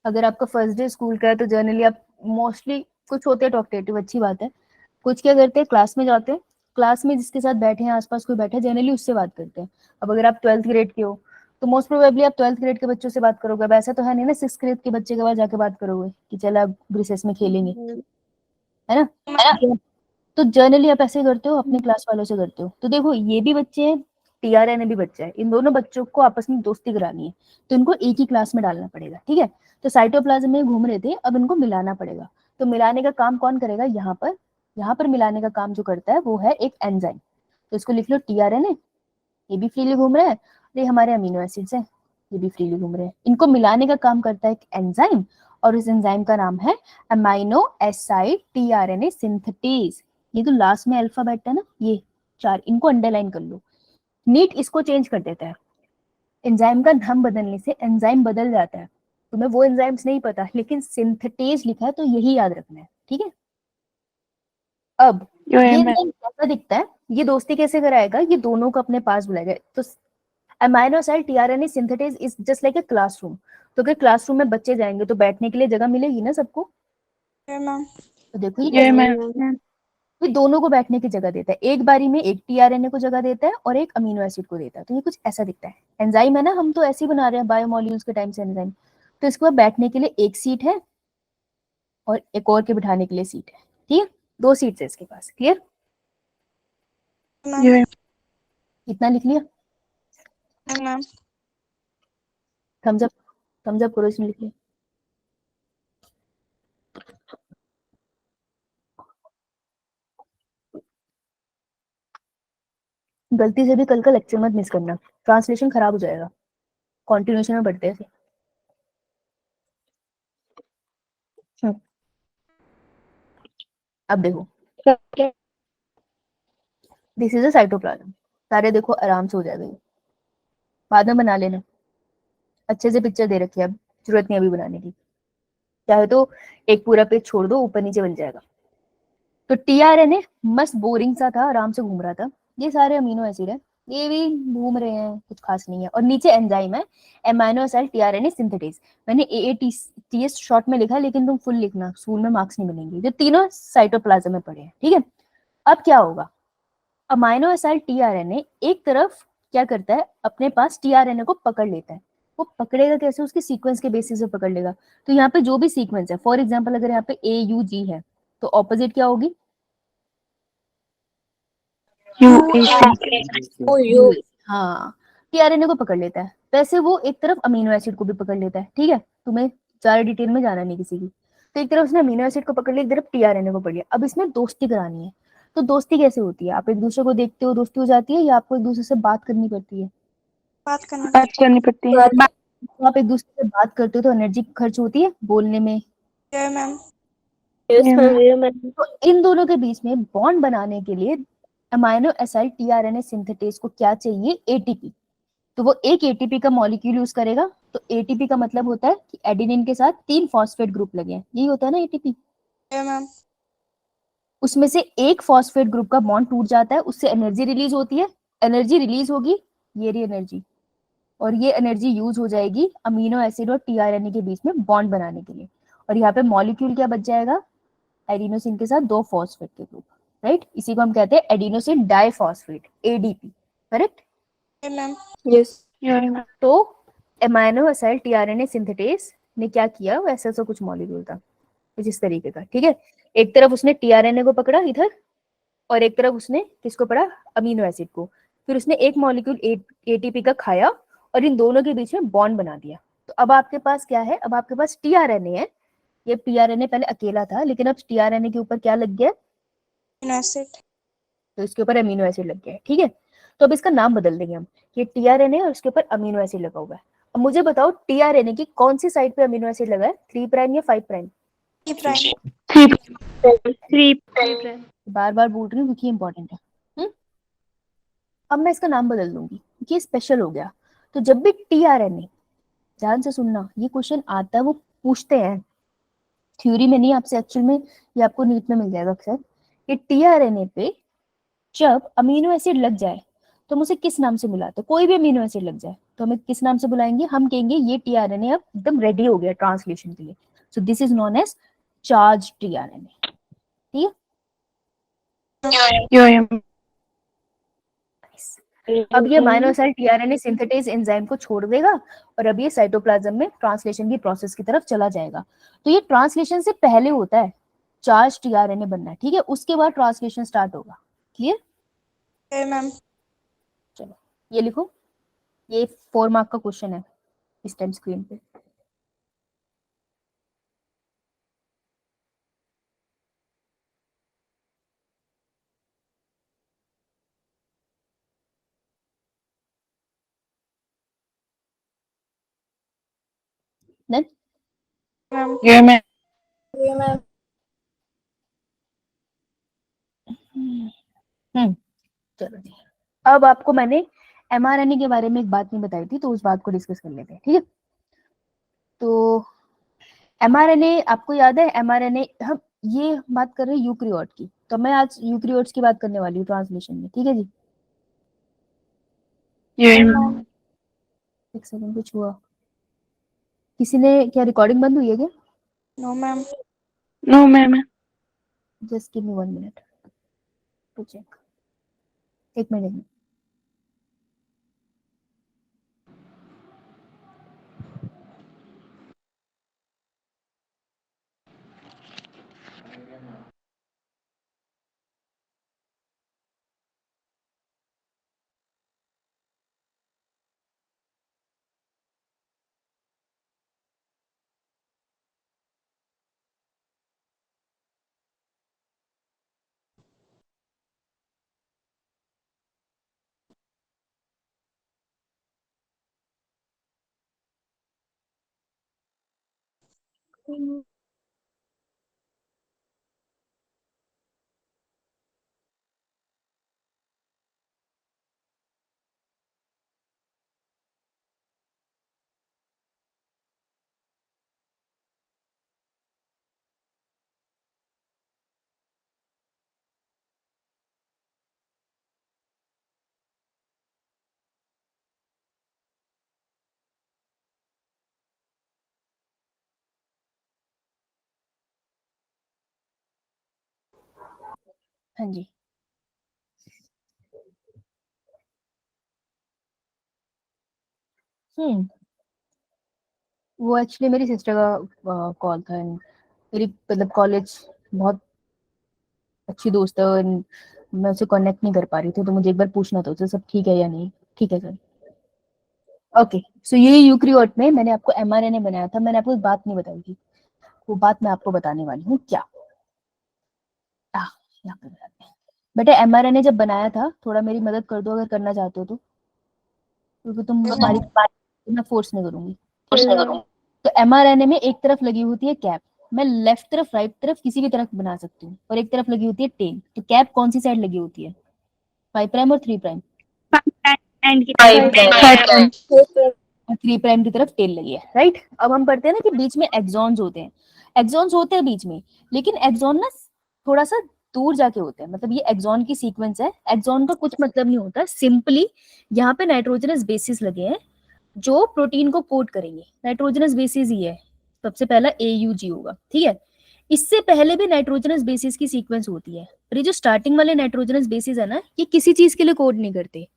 अगर आपका फर्स्ट डे स्कूल का है तो जनरली आप मोस्टली, कुछ होते हैं टॉकटेटिव, अच्छी बात है, कुछ क्या करते हैं क्लास में जाते हैं, क्लास में जिसके साथ बैठे हैं आसपास कोई बैठा है जनरली उससे बात करते हैं। अब अगर आप 12th ग्रेड के हो तो मोस्ट प्रोबेबली आप 12th ग्रेड के बच्चों से बात करोगे। अब ऐसा तो है नहीं ना 6th ग्रेड के बच्चे के पास जाके बात करोगे कि चल आप रिसेस में खेलेंगे, है ना? तो जनरली आप ऐसे करते हो, अपने क्लास वालों से करते हो। तो देखो ये भी बच्चे हैं, टीआरएन भी बच्चा है, इन दोनों बच्चों को आपस में दोस्ती करानी है तो इनको एक ही क्लास में डालना पड़ेगा, ठीक है? तो साइटोप्लाज्म में घूम रहे थे, अब इनको मिलाना पड़ेगा। तो मिलाने का काम कौन करेगा? यहाँ पर मिलाने का काम जो करता है वो है एक एंजाइम। तो इसको लिख लो टीआरएनए, ये भी फ्रीली घूम रहा है, ये हमारे अमीनो एसिड्स हैं, ये भी फ्रीली घूम रहे हैं। इनको मिलाने का काम करता है एक एंजाइम, और इस एंजाइम का नाम है अमाइनो एसिड टीआरएनए सिंथेटेज। ये तो लास्ट में अल्फाबेट है ना, ये 4, इनको अंडरलाइन कर लो। नीट इसको चेंज कर देता है, एंजाइम का नाम बदलने से एंजाइम बदल जाता है। तुम्हें वो एंजाइम्स नहीं पता, लेकिन सिंथेटेज लिखा है तो यही याद रखना है, ठीक है? अब यो ये मैम। एंजाइम कैसा दिखता है, ये दोस्ती कैसे कराएगा, ये दोनों को अपने पास बुलाएगा। तो amino acid tRNA synthetase is just like a classroom. तो अगर क्लासरूम में बच्चे जाएंगे तो बैठने के लिए जगह मिलेगी ना सबको। तो देखो ये यो कैसे, मैम। ये दोनों को बैठने की जगह देता है, एक बारी में एक टीआरएनए को जगह देता है और एक अमीनो एसिड को देता है। तो ये कुछ ऐसा दिखता है। एंजाइम है ना, हम तो ऐसे ही बना रहे हैं बायोमोलिक्यूल्स के टाइम से एंजाइम। तो इसके बाद बैठने के लिए एक सीट है और एक और के बिठाने के लिए सीट है, ठीक है? 2 सीट्स है इसके पास। क्लियर? यो कितना लिख लिया? मैम। थम्स अप करो, इसमें लिख लिया। गलती से भी कल का लेक्चर मत मिस करना, ट्रांसलेशन खराब हो जाएगा, कॉन्टिन्यूशन में पढ़ते हैं फिर। अब देखो, दिस इज अ साइटोप्लाज्म। सारे देखो आराम से हो जाएगा, ये बाद में बना लेना, अच्छे से पिक्चर दे रखी है, अब जरूरत नहीं अभी बनाने की। चाहे तो एक पूरा पेज छोड़ दो, ऊपर नीचे बन जाएगा। तो टीआरएनए मस्त बोरिंग सा था, आराम से घूम रहा था। ये सारे अमीनो एसिड है, ये भी घूम रहे हैं, कुछ खास नहीं है। और नीचे एंजाइम है एमाइनो एसिड टीआरएनए सिंथेटेज। मैंने एएटीएस शॉर्ट में लिखा, लेकिन तुम फुल लिखना, स्कूल में मार्क्स नहीं मिलेंगे। जो तीनों साइटोप्लाज्म में पड़े हैं, ठीक है? अब क्या होगा, अमाइनो एसिड टीआरएनए एक तरफ क्या करता है, अपने पास टीआरएनए को पकड़ लेता है। वो पकड़ेगा कैसे? उसके सीक्वेंस के बेसिस पे पकड़ लेगा। तो यहाँ पे जो भी सीक्वेंस है, फॉर एग्जांपल अगर यहाँ पे AUG है तो ऑपोजिट क्या होगी? यू हाँ, टीआरएनए को पकड़ लेता है। वैसे वो एक तरफ अमीनो एसिड को भी पकड़ लेता है, ठीक है? तुम्हें ज्यादा डिटेल में जाना नहीं किसी की। तो एक तरफ उसने अमीनो एसिड को पकड़ लिया, एक तरफ टीआरएनए को पकड़ लिया। अब इसमें दोस्ती करानी है। तो दोस्ती कैसे होती है? आप एक दूसरे को देखते हो दोस्ती हो जाती है, या आपको एक दूसरे से बात करनी पड़ती है? बात करनी पड़ती है। तो आप एक दूसरे से बात करते हो तो एनर्जी खर्च होती है बोलने में। तो इन दोनों के बीच में बॉन्ड बनाने के लिए अमाइनो एसिड टीआरएनए सिंथेटेज को क्या चाहिए? एटीपी। तो वो एक एटीपी का मॉलिक्यूल यूज करेगा। तो एटीपी का मतलब होता है कि एडेनिन के साथ 3 फॉस्फेट ग्रुप लगे हैं, यही होता है ना एटीपी। उसमें से एक फॉस्फेट ग्रुप का बॉन्ड टूट जाता है, उससे एनर्जी रिलीज होती है। एनर्जी रिलीज होगी, ये रही एनर्जी, और ये एनर्जी यूज हो जाएगी अमीनो एसिड और टीआरएनए के बीच में बॉन्ड बनाने के लिए। और यहाँ पे मॉलिक्यूल क्या बच जाएगा? एडिनोसिन के साथ 2 फॉस्फेट के ग्रुप, राइट? इसी को हम कहते हैं adenosine diphosphate, ADP, correct? Yes. तो एमाइनो एसिड टीआरएनए सिंथेटेज ने क्या किया, वैसा सा कुछ मॉलिक्यूल था कुछ इस तरीके का, ठीक है? एक तरफ उसने टीआरएनए को पकड़ा इधर, और एक तरफ उसने किसको पकड़ा? अमीनो एसिड को। फिर उसने एक मॉलिक्यूल एटीपी का खाया और इन दोनों के बीच में बॉन्ड बना दिया। तो अब आपके पास क्या है? अब आपके पास टीआरएनए है। ये टीआरएनए पहले अकेला था, लेकिन अब टीआरएनए के ऊपर क्या लग गया? तो इसके ऊपर अमीनो एसिड लग गया है, ठीक है? तो अब इसका नाम बदल देंगे हम, ये टीआरएनए और इसके ऊपर अमीनो एसिड लगा हुआ है। अब मुझे बताओ टीआरएनए की कौन सी साइड पे अमीनो एसिड लगा है, 3 प्राइम या 5 प्राइम? 3 बार बार बोल रही हूँ क्योंकि इंपॉर्टेंट है। अब मैं इसका नाम बदल दूंगी क्योंकि ये स्पेशल हो गया। तो जब भी टीआरएनए, ध्यान से सुनना, ये क्वेश्चन आता है, वो पूछते हैं थ्योरी में नहीं आपसे, एक्चुअल में ये आपको नीट में मिल जाएगा अक्सर। ये टीआरएनए पे जब अमीनो एसिड लग जाए तो हम उसे किस नाम से बुलाते हैं? कोई भी अमीनो एसिड लग जाए तो हमें किस नाम से बुलाएंगे? हम कहेंगे ये टीआरएनए अब एकदम रेडी हो गया ट्रांसलेशन के लिए, so this is known as charge tRNA. ठीक है, Yeah, yeah. अब ये माइनोसाइल टीआरएनए सिंथेटेज एंजाइम को छोड़ देगा और अब ये साइटोप्लाज्म में ट्रांसलेशन की प्रोसेस की तरफ चला जाएगा। तो ये ट्रांसलेशन से पहले होता है चार्ज टीआरएनए बनना, ठीक है, उसके बाद ट्रांसलेशन स्टार्ट होगा। क्लियर? मैम। चलो ये लिखो, ये 4 मार्क का क्वेश्चन है इस टाइम स्क्रीन पे। Then ma'am. Yeah, ma'am. Ma'am. चलो जी, अब आपको मैंने एमआरएनए के बारे में एक बात नहीं बताई थी, तो उस बात को डिस्कस कर लेते हैं। ठीक है, तो एमआरएनए आपको याद है, एमआरएनए हम ये बात कर रहे हैं यूक्रियोट की, तो मैं आज यूक्रियोट्स की बात करने वाली हूँ ट्रांसलेशन में। ठीक है जी, Yeah, ma'am. एक सेकंड, कुछ हुआ? किसी ने क्या रिकॉर्डिंग बंद हुई है क्या? No ma'am. No, ma'am. Just give me 1 minute to check, 1 minute. हाँ जी, वो एक्चुअली मेरी सिस्टर का कॉल था। मेरी मतलब कॉलेज बहुत अच्छी दोस्त है और मैं उसे कनेक्ट नहीं कर पा रही थी, तो मुझे एक बार पूछना था उसे सब ठीक है या नहीं। ठीक है सर, ओके। सो ये यूक्रियोट में मैंने आपको एमआरएनए बनाया था, मैंने आपको एक बात नहीं बताई थी, वो बात मैं आपको बताने वाली हूँ। क्या यहाँ पे बताते हैं। बेटा एमआरएनए जब बनाया था, थोड़ा मेरी मदद कर दो अगर करना चाहते हो तो, क्योंकि तुम हमारी बात मैं फोर्स नहीं करूंगी। तो एमआरएनए में एक तरफ लगी होती है कैप, मैं लेफ्ट तरफ राइट तरफ किसी भी तरफ बना सकती हूँ, और एक तरफ लगी होती है टेल। तो कैप कौन सी साइड लगी होती है, 5 प्राइम और 3 प्राइम? एंड की फाइव तरफ। और 3 प्राइम की तरफ टेल लगी है, राइट। अब हम पढ़ते हैं ना कि बीच में एक्सॉन्स होते हैं, एक्सॉन्स होते हैं बीच में, लेकिन एक्सॉन ना थोड़ा सा दूर जाके होते हैं, मतलब ये एक्सॉन की सीक्वेंस है। एक्सॉन का कुछ मतलब नहीं होता, सिंपली यहाँ पे नाइट्रोजनस बेसिस लगे हैं जो प्रोटीन को कोड करेंगे। नाइट्रोजनस बेसिस ही है, सबसे पहला AUG होगा, ठीक है। इससे पहले भी नाइट्रोजनस बेसिस की सीक्वेंस होती है, पर ये जो स्टार्टिंग वाले नाइट्रोजनस बेसिस है ना, ये किसी चीज के लिए कोड नहीं करते।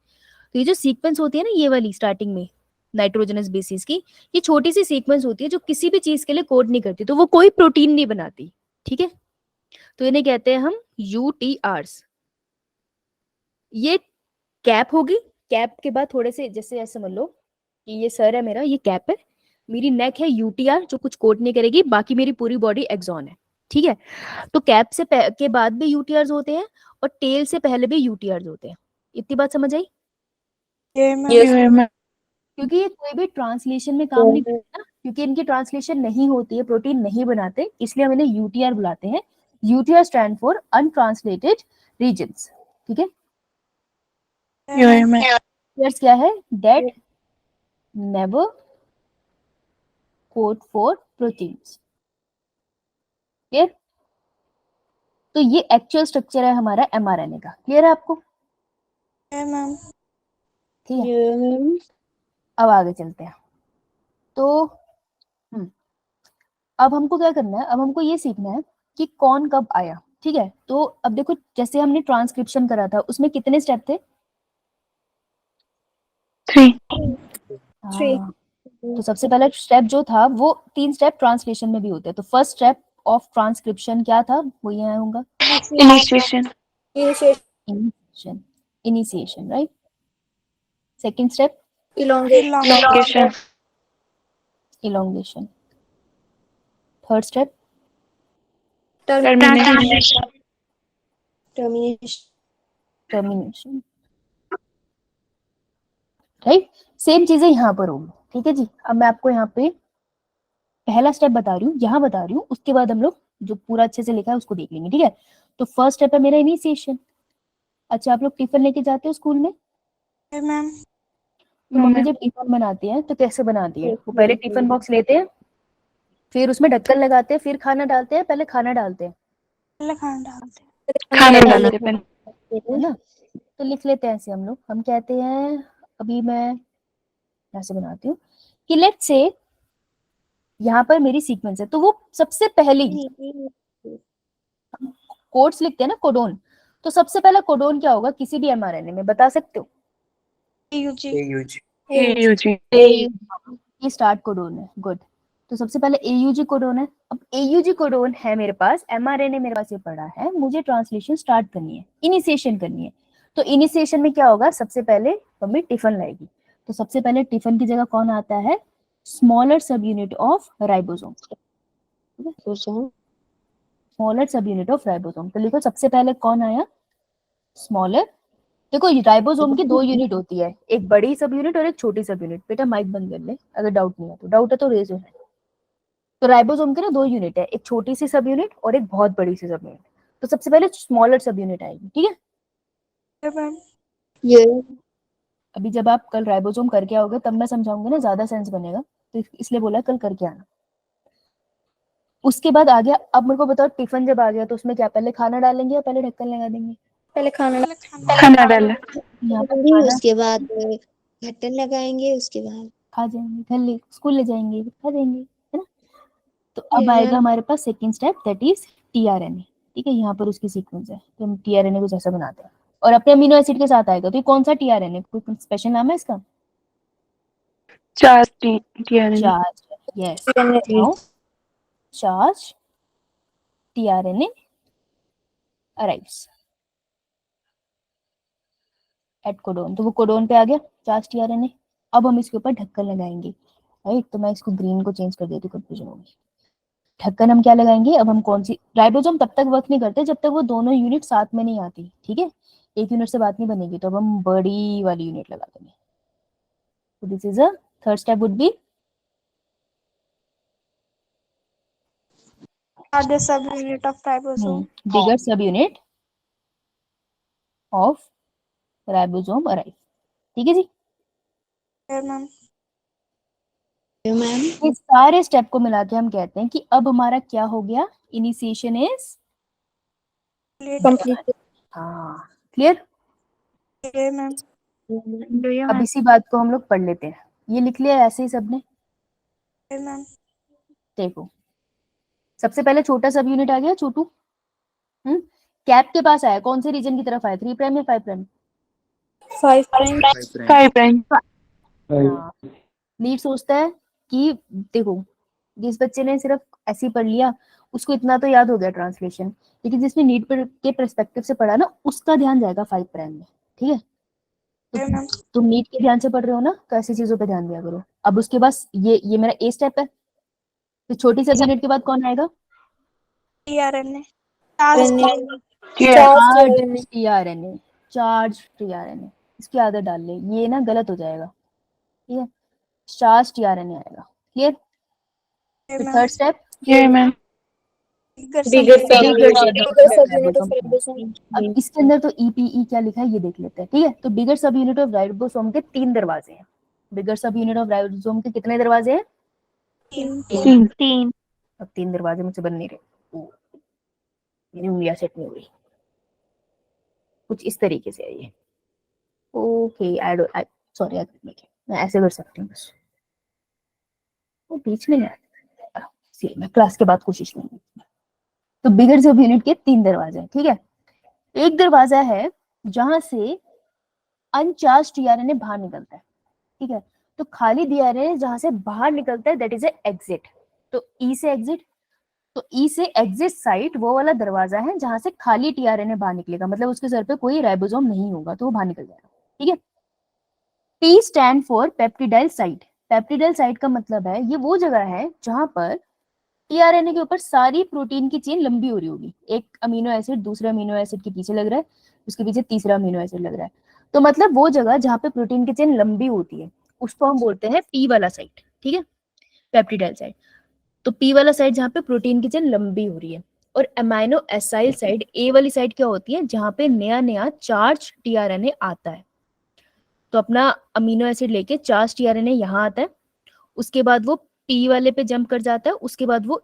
तो ये जो सीक्वेंस होती है ना, ये वाली स्टार्टिंग में नाइट्रोजनस बेसिस की, ये छोटी सी सीक्वेंस होती है जो किसी भी चीज के लिए कोड नहीं करती, तो वो कोई प्रोटीन नहीं बनाती। ठीक है, तो इन्हें कहते हैं हम UTRs। ये कैप होगी, कैप के बाद थोड़े से जैसे ऐसे समझ लो कि ये सर है मेरा, ये कैप है, मेरी नेक है UTR जो कुछ कोड नहीं करेगी, बाकी मेरी पूरी बॉडी एक्सॉन है। ठीक है, तो कैप से के बाद भी UTRs होते हैं और टेल से पहले भी UTRs होते हैं। इतनी बात समझ आई? Yeah, ma'am. क्योंकि ये कोई भी ट्रांसलेशन में काम नहीं करते ना, क्योंकि इनकी ट्रांसलेशन नहीं होती है, प्रोटीन नहीं बनाते, इसलिए हम इन्हें UTR बुलाते हैं। UTR stand for untranslated regions. ठीक है, Yeah, ma'am. UTRs क्या है? That never code for proteins. Clear? तो ये एक्चुअल स्ट्रक्चर है हमारा mRNA का। क्लियर है आपको? Okay, ma'am. ठीक है, Yeah, ma'am. अब आगे चलते हैं। तो अब हमको क्या करना है, अब हमको ये सीखना है कि कौन कब आया। ठीक है, तो अब देखो जैसे हमने ट्रांसक्रिप्शन करा था उसमें कितने स्टेप थे? 3. Three. हाँ, तो सबसे पहला स्टेप जो था वो 3 स्टेप ट्रांसलेशन में भी होते हैं। तो फर्स्ट स्टेप ऑफ ट्रांसक्रिप्शन क्या था, वो ये होगा Initiation. Initiation. Initiation. Initiation, right. Second step Elongation. Elongation. Elongation. Third step Termination. Termination. Termination, right. Same चीजें यहाँ पर होगी। ठीक है जी, अब मैं आपको यहाँ पे पहला स्टेप बता रही हूँ, यहाँ बता रही हूँ, उसके बाद हम लोग जो पूरा अच्छे से लिखा है उसको देख लेंगे। ठीक है, तो फर्स्ट स्टेप है मेरा इनिशिएशन। अच्छा, आप लोग टिफिन लेके जाते हो स्कूल में? Okay, ma'am. तो No, मम्मी ma'am. जब टिफिन बनाती है तो कैसे बनाती है? वो पहले टिफिन बॉक्स लेते हैं, फिर उसमें ढक्कन लगाते हैं, फिर खाना डालते हैं, पहले खाना डालते हैं, पहले खाना डालते हैं। खाना डालते हैं. है ना? तो लिख लेते हैं ऐसे हम लोग। हम कहते हैं, अभी मैं यहाँ से बनाती हूँ कि लेट्स से यहाँ पर मेरी सीक्वेंस है, तो वो सबसे पहली कोड्स लिखते हैं ना, कोडोन। तो सबसे पहला कोडोन क्या होगा किसी भी mRNA में, बता सकते हो? AUG. AUG. AUG. ये स्टार्ट कोडोन है, गुड। तो सबसे पहले AUG कोडोन है। अब AUG कोडोन है मेरे पास, mRNA मेरे पास ये पड़ा है, मुझे ट्रांसलेशन स्टार्ट करनी है, इनिशिएशन करनी है। तो इनिशिएशन में क्या होगा, सबसे पहले मम्मी टिफिन लाएगी। तो सबसे पहले टिफिन की जगह कौन आता है? स्मॉलर सब यूनिट ऑफ राइबोसोम। स्मॉलर सब यूनिट ऑफ राइबोसोम। तो लिखो सबसे पहले कौन आया? स्मॉलर। देखो राइबोसोम की 2 यूनिट होती है, एक बड़ी सब यूनिट और एक छोटी सब यूनिट। बेटा माइक बंद कर ले, अगर डाउट नहीं है तो। डाउट है तो रेज है। तो राइबोसोम के ना 2 यूनिट है, एक छोटी सी सब यूनिट और एक बहुत बड़ी सी सब यूनिट। तो सबसे पहले स्मॉलर सब यूनिट आएगी। ठीक है, Okay, ma'am. Yeah. अभी जब आप कल राइबोसोम करके आओगे तब मैं समझाऊंगी ना, ज्यादा सेंस बनेगा, तो इसलिए बोला कल करके आना। उसके बाद आ गया, अब मेरे को बताओ टिफिन जब आ गया तो उसमें क्या पहले खाना डालेंगे या पहले ढक्कन लगा देंगे? पहले खाना खाना डाला. यहाँ पर डालेंगे, खाना उसके बाद ढक्कन लगाएंगे, उसके बाद खा जाएंगे, घर ले स्कूल ले जाएंगे, खा जाएंगे, है ना? तो अब Yeah, आएगा ma'am. हमारे पास second step, that is tRNA. ठीक है, यहाँ पर उसकी सीक्वेंस है, तो हम टीआरएनए को जैसा बनाते हैं और अपने अमीनो एसिड के साथ आएगा। तो ये कौन सा टीआरएनए, कोई स्पेशल नाम है इसका? 4 TRNA. Charge, yes. Now charge tRNA arrives eight codon. तो वो कोडोन पे आ गया चार्ज टीआरएनए। अब हम इसके ऊपर ढक्कन लगाएंगे, राइट। तो मैं इसको ग्रीन को चेंज कर देती हूँ, कंफ्यूजन होगी। ढक्कन हम क्या लगाएंगे? अब हम कौन सी, राइबोसोम तब तक वर्क नहीं करते जब तक वो दोनों यूनिट साथ में नहीं आती। ठीक है, एक यूनिट से बात नहीं बनेगी, तो अब हम बड़ी वाली यूनिट लगा देंगे। तो this is a third step would be the subunit of ribosome. बिगर सब यूनिट ऑफ राइबोसोम अराइव। ठीक है जी, Okay, ma'am. Yeah, ma'am. ये सारे स्टेप को मिला के हम कहते हैं कि अब हमारा क्या हो गया, इनिशिएशन इज Complete. हाँ clear. Okay, ma'am. Do you अब इसी बात को हम लोग पढ़ लेते हैं। ये लिख लिया ऐसे ही सबने? Okay, ma'am. देखो सबसे पहले छोटा सब यूनिट आ गया, छोटू। कैप के पास आया, कौन से रीजन की तरफ आया, 3 प्राइम या 5 प्राइम? 5 prime. 5 prime. हाँ, लीड सोचता है कि देखो जिस बच्चे ने सिर्फ ऐसे ही पढ़ लिया उसको इतना तो याद हो गया ट्रांसलेशन, लेकिन जिसने नीट पर के पर्सपेक्टिव से पढ़ा ना उसका ध्यान जाएगा 5 प्राइम में। ठीक है, Okay, ma'am. तुम नीट के ध्यान से पढ़ रहे हो ना, तो ऐसी चीजों पे ध्यान दिया करो। अब उसके बाद ये मेरा ए स्टेप है। तो छोटी सब यूनिट के बाद कौन आएगा? tRNA. Charge tRNA. Charge tRNA. Charge tRNA, इसकी आदत डाल ले, ये ना गलत हो जाएगा। ठीक है, चार्ज टीआरएनए आएगा। क्लियर। Okay, तो ma'am. Third step Yeah, ma'am. Bigger bigger subunit of ribosome. अब इसके अंदर तो ईपीई क्या लिखा है ये देख लेते हैं। ठीक है, तो बिगर सब यूनिट ऑफ राइबोसोम के 3 दरवाजे हैं। बिगर सब यूनिट ऑफ राइबोसोम के कितने दरवाजे हैं? 3. अब 3 दरवाजे मुझसे बन नहीं रहे। मेरी उंगलियां सेट नहीं हुई, कुछ इस तरीके से है ये। ओके आई सॉरी, मैं ऐसे कर सकती हूँ बस, वो बीच में नहीं। सी मैं क्लास के बाद कोशिश करूंगी। तो बिगर सब यूनिट के 3 दरवाजे हैं, ठीक है। एक दरवाजा है जहां से अनचार्ज टीआरएनए बाहर निकलता है, ठीक है। तो खाली डीआरएनए जहां से बाहर निकलता है दैट इज ए एग्जिट। तो ई से एग्जिट, तो ई से एग्जिट साइट वो वाला दरवाजा है जहां से खाली टीआरएनए बाहर निकलेगा, मतलब उसके सर पे कोई राइबोसोम नहीं होगा तो वो बाहर निकल जाएगा, ठीक है। P stand for peptidyl site. Peptidyl site का मतलब है ये वो जगह है जहां पर टीआरएनए के ऊपर सारी प्रोटीन की चेन लंबी हो रही होगी। एक अमीनो एसिड दूसरे अमीनो एसिड के पीछे लग रहा है, उसके पीछे तीसरा अमीनो एसिड लग रहा है। तो मतलब वो जगह जहां पे प्रोटीन की चेन लंबी होती है उसको हम बोलते हैं पी वाला साइट, ठीक है, पेप्टिडाइल साइट। तो पी वाला साइड जहां पे प्रोटीन की चेन लंबी हो रही है। और अमाइनो एसाइल साइड ए वाली साइड क्या होती है, जहां पे नया नया चार्ज टीआरएनए आता है। तो अपना अमीनो एसिड लेके चार्ज टीआरएनए यहाँ आता है, उसके बाद वो पी वाले पे जंप कर जाता है, उसके बाद वो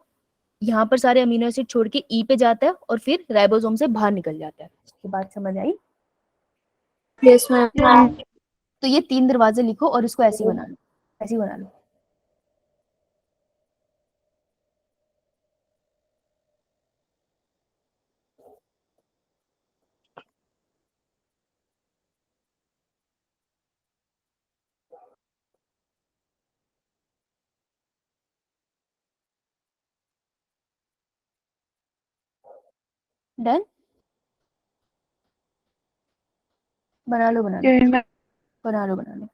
यहाँ पर सारे अमीनो एसिड छोड़ के ई पे जाता है और फिर राइबोसोम से बाहर निकल जाता है। इसके बाद समझ आई? Yes ma'am. तो ये 3 दरवाजे लिखो और इसको ऐसे ही बना लो, ऐसे ही बना लो। डन, बना लो बना लो Yes, ma'am. बना लो बना लो।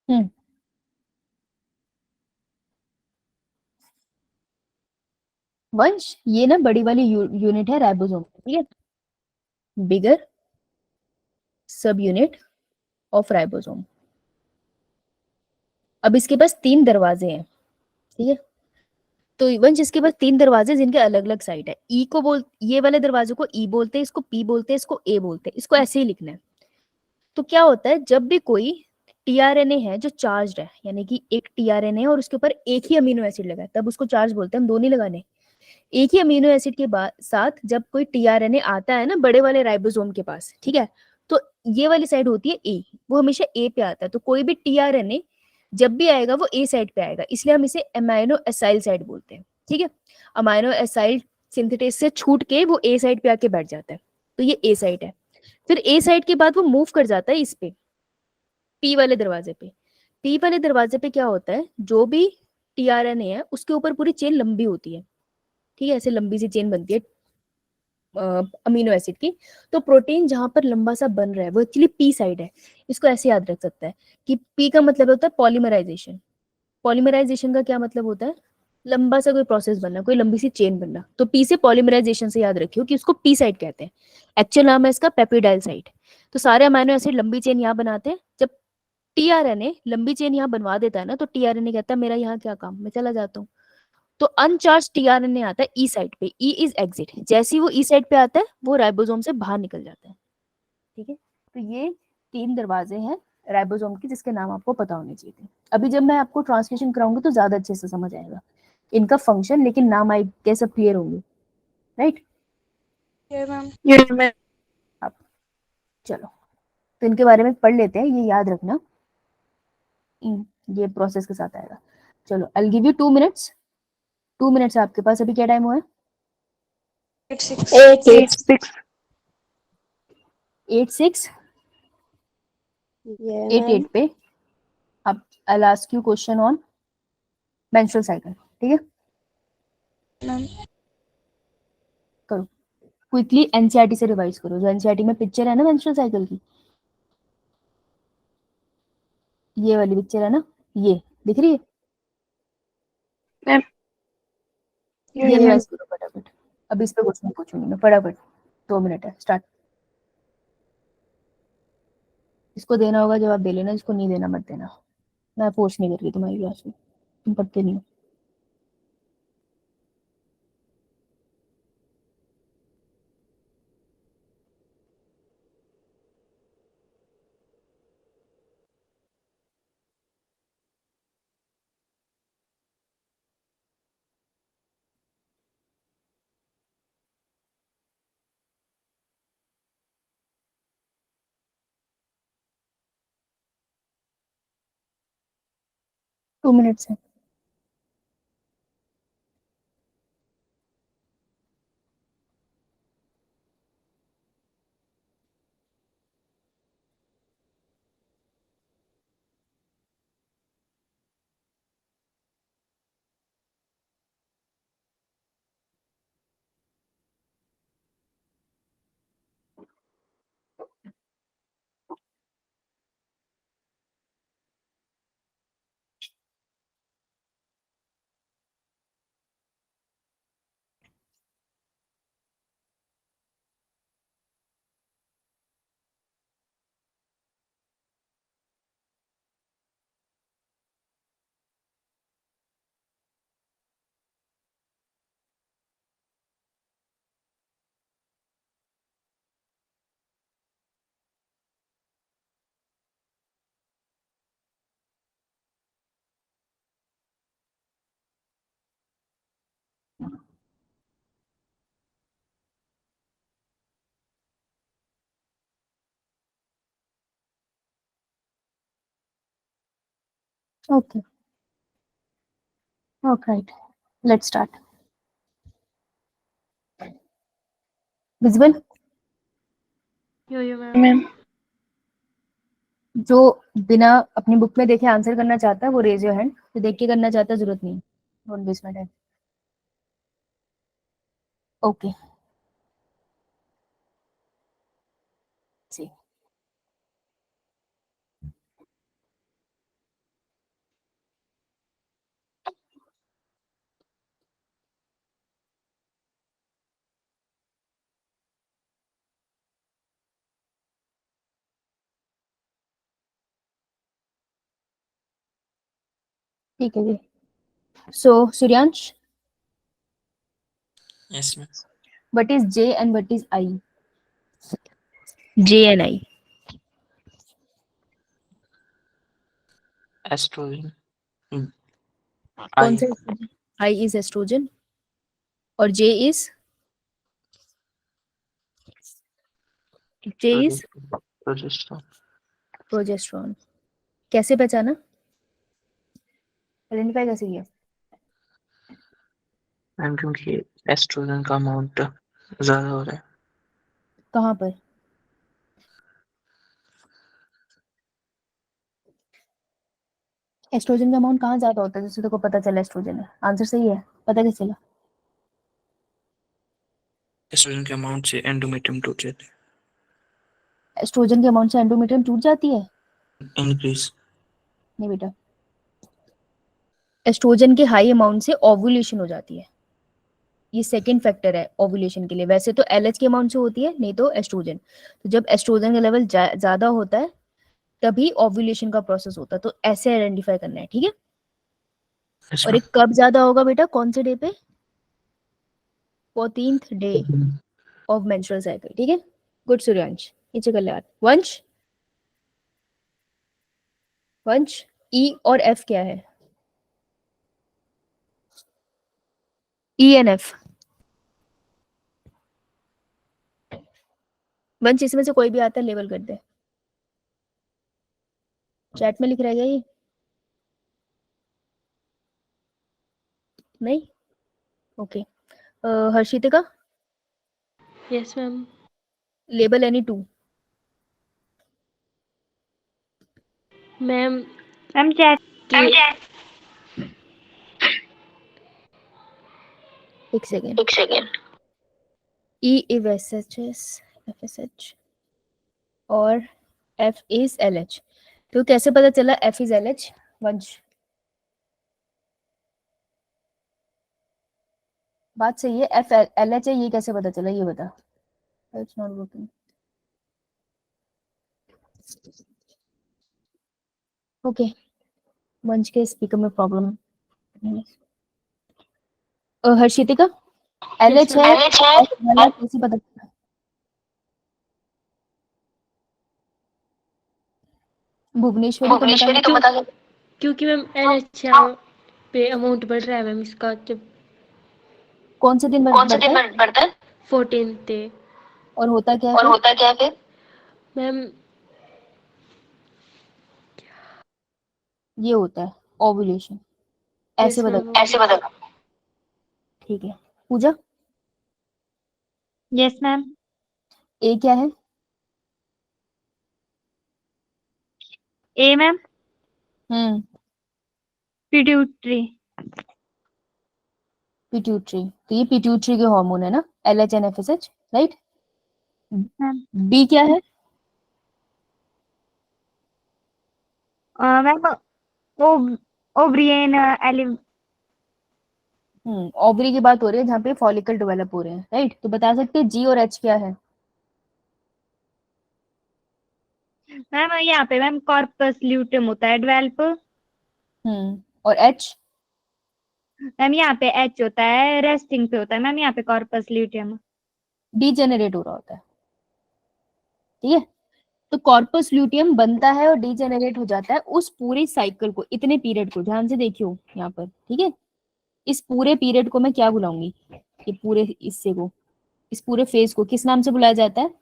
हम्म, वंश ये ना बड़ी वाली यूनिट है राइबोसोम, ठीक है, बिगर सब यूनिट ऑफ राइबोसोम। अब इसके पास 3 दरवाजे हैं, ठीक है। तो वंश इसके पास 3 दरवाजे जिनके अलग अलग साइड है। ई को बोल, ये वाले दरवाजे को ई बोलते हैं, इसको पी बोलते हैं, इसको ए बोलते हैं, इसको ऐसे ही लिखना है। तो क्या होता है जब भी कोई टीआरएनए है जो चार्ज है, यानी कि एक टीआरएनए है और उसके ऊपर एक ही अमीनो एसिड लगा है, तब उसको चार्ज बोलते हैं, हम दोनों ही लगाने। एक ही अमीनो एसिड के बाद साथ जब कोई टीआरएनए आता है ना बड़े वाले राइबोसोम के पास, ठीक है, तो ये वाली साइड होती है ए, वो हमेशा ए पे आता है। तो कोई भी टीआरएनए जब भी आएगा वो ए साइड पे आएगा, इसलिए हम इसे अमाइनो एसाइल साइड बोलते हैं, ठीक है। अमाइनो एसाइल सिंथेटेस से छूट के वो ए साइड पे आके बैठ जाता है, तो ये ए साइड है। फिर ए साइड के बाद वो मूव कर जाता है इस पे, पी वाले दरवाजे पे। पी वाले दरवाजे पे क्या होता है, जो भी टीआरएनए है उसके ऊपर पूरी चेन लंबी होती है, ठीक है, ऐसे लंबी सी चेन बनती है अमीनो एसिड की। तो प्रोटीन जहां पर लंबा सा बन रहा है वो एक्चुअली पी साइड है। इसको ऐसे याद रख सकता है कि पी का मतलब होता है पॉलीमराइजेशन। पॉलीमराइजेशन का क्या मतलब होता है, लंबा सा कोई प्रोसेस बनना, कोई लंबी सी चेन बनना। तो पी से पॉलीमराइजेशन से याद रखियो कि उसको पी साइड कहते हैं। एक्चुअल नाम है इसका पेप्टिडाइल साइड। तो सारे अमीनो एसिड लंबी चेन यहाँ बनाते हैं। जब टीआरएनए लंबी चेन यहाँ बनवा देता है ना, तो टीआरएनए कहता है मेरा यहाँ क्या काम, मैं चला जाता हूँ। तो अनचार्ज टीआरएनए आता है ई साइड पे, ई इज एग्जिट। जैसे ही वो ई साइड पे आता है वो राइबोसोम से बाहर निकल जाता है, ठीक है। तो ये 3 दरवाजे हैं राइबोसोम के जिसके नाम आपको पता होने चाहिए थे। अभी जब मैं आपको ट्रांसलेशन कराऊंगी तो ज्यादा अच्छे से समझ आएगा इनका फंक्शन, लेकिन नाम आई के सब क्लियर होंगे, right? Yes ma'am. Yes, ma'am. अब चलो तो इनके बारे में पढ़ लेते हैं, ये याद रखना। ये प्रोसेस के साथ आएगा। चलो I give you 2 minutes. 2 minutes है आपके पास। अभी क्या टाइम हुआ है? 86। 8, 6. 8:06, Yeah, 8:08 मैम। पे। अब I ask you question on menstrual cycle, ठीक है। मैम करो क्विकली, एनसीईआरटी से रिवाइज करो। जो एनसीईआरटी में पिक्चर है ना मेंस्ट्रुअल साइकिल की, ये वाली पिक्चर है ना, ये दिख रही है, Ma'am. ये Yes, ma'am. रिवाइज करो फटाफट। अब इस पे क्वेश्चन पूछूंगी मैं फटाफट। 2 मिनट है, स्टार्ट। इसको देना होगा जवाब दे लेना, इसको नहीं देना मत देना। मैं फोर्स नहीं कर रही तुम्हारी क्लास में, तुम पढ़ते नहीं हो। 2 मिनट्स है। Okay. Okay. Let's start. Visible? Ma'am जो बिना अपनी बुक में देखे आंसर करना चाहता है वो रेज योर हैंड, जो देख के करना चाहता है जरूरत नहीं, don't waste my time. Okay, see ठीक है जी। So Suryansh, Yes, ma'am. What is J and what is I? J and I Estrogen. कौन I. सा? आई इज एस्ट्रोजन और जे इज Progesterone. प्रोजेस्टेरोन। कैसे पहचाना, आइडेंटिफाई कैसे किया? मैम क्योंकि एस्ट्रोजन का अमाउंट ज्यादा हो रहा है। कहाँ पर? एस्ट्रोजन का अमाउंट कहाँ ज्यादा होता है जिससे तेको पता चला एस्ट्रोजन है? आंसर सही है, पता कैसे चला? एस्ट्रोजन के अमाउंट से एंडोमेट्रियम टूट जाते एस्ट्रोजन के अमाउंट से एंडोमेट्रियम टूट जाती है? हैं। इंक्रीज। नहीं बेटा, एस्ट्रोजन के हाई अमाउंट से ओव्यूलेशन हो जाती है, ये सेकंड फैक्टर है ओव्यूलेशन के लिए। वैसे तो एलएच के अमाउंट से होती है, नहीं तो एस्ट्रोजन। तो जब एस्ट्रोजन का लेवल ज्यादा होता है तभी ओव्यूलेशन का प्रोसेस होता है, तो ऐसे आइडेंटिफाई करना है, ठीक है? Yes, और एक कब ज्यादा होगा बेटा, कौन से डे पे? 14th day ma'am. Of menstrual cycle, ठीक है? गुड सूर्यांश, नीचे कर ले हाथ। वंश, वंश, ई और एफ क्या है? E and F. वंश, इसमें से कोई भी आता है लेबल कर दे। चैट में लिख रहा है क्या ये? नहीं, okay. Harshitika, yes ma'am. Label any two. Ma'am ma'am चैट के एक second. E is S H S, F S H और एफ इज एल एच। तो कैसे पता चला एफ इज एल एच? वंश, बात सही है, एफ एल एच है, ये कैसे पता चला ये बता। It's not working. ओके, वंश के स्पीकर में प्रॉब्लम है। हर्षितिका, एल एच है, कैसे पता चला? भुवनेश्वरी तुम बता दो। क्योंकि मैम एलएच पे अमाउंट बढ़ रहा है मैम इसका, जब कौन से दिन बढ़ता है? 14 थे और होता क्या है फिर? मैम। ये होता है ओव्यूलेशन, ऐसे Yes, बदल, ma'am. ऐसे बदल, ठीक है। पूजा, यस मैम। ए क्या है? ए मैम हम्म, पिट्यूटरी। पिट्यूटरी, तो ये पिट्यूटरी के हार्मोन है ना, LH and FSH, right. Ma'am B क्या है? Ma'am O'Brien alive. ओवरी की बात हो रही है जहाँ पे फॉलिकल डेवलप हो रहे हैं, राइट। तो बता सकते हैं जी और एच क्या है? मैम यहाँ पे मैम कॉर्पस ल्यूटेम होता है डेवलप। और एच? मैम यहाँ पे एच होता है रेस्टिंग पे होता है मैम, यहाँ पे कॉर्पस ल्यूटेम। डीजेनरेट हो रहा होता है, ठीक है। तो कॉर्पस ल्यूटियम बनता है और डीजेनरेट हो जाता है, उस पूरे साइकिल को, इतने पीरियड को ध्यान से देखियो यहाँ पर, ठीक है। इस पूरे पीरियड को मैं क्या बुलाऊंगी? ये पूरे हिस्से को, इस पूरे फेज को किस नाम से बुलाया जाता है?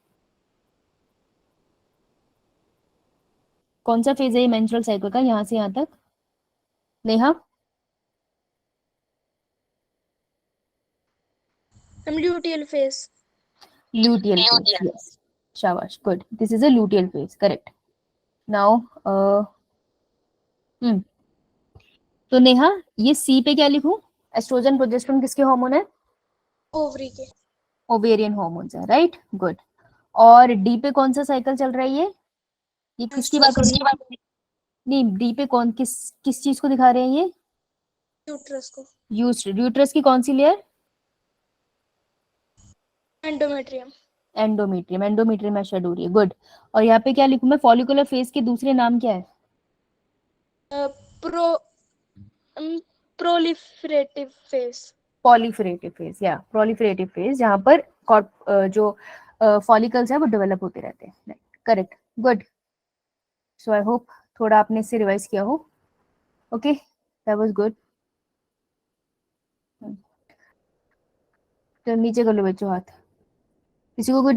कौन सा फेज है ये मेंस्ट्रुअल साइकिल का, यहाँ से यहाँ तक? Neha? Ma'am luteal face. Luteal phase, yes. Shabash, good. This is a luteal phase, correct. Now, तो नेहा, ये सी पे क्या लिखूं? एस्ट्रोजन प्रोजेस्टेरोन किसके हार्मोन है? ओवरी के। ओवेरियन हार्मोन्स है, राइट, गुड। और डी पे कौन सा साइकिल चल रहा है ये किसकी बात हो रही है? नहीं, डी पे कौन, किस चीज को दिखा रहे हैं ये? यूट्रस को। यूट्रस की कौन सी लेयर? एंडोमेट्रियम। एंडोमेट्रियम, एंडोमेट्रियम में शेड हो रही है, गुड। और यहाँ पे क्या लिखूं मैं? फॉलिकुलर फेज के दूसरे नाम क्या है? Pro proliferative phase. Proliferative phase, या प्रोलिफरेटिव फेज, जहां पर जो फॉलिकल्स है वो डेवलप होते रहते हैं, correct, good. So I hope थोड़ा आपने इससे रिवाइज किया हो। Okay, that was good. तो नीचे कर लो बच्चों हाथ, किसी को कोई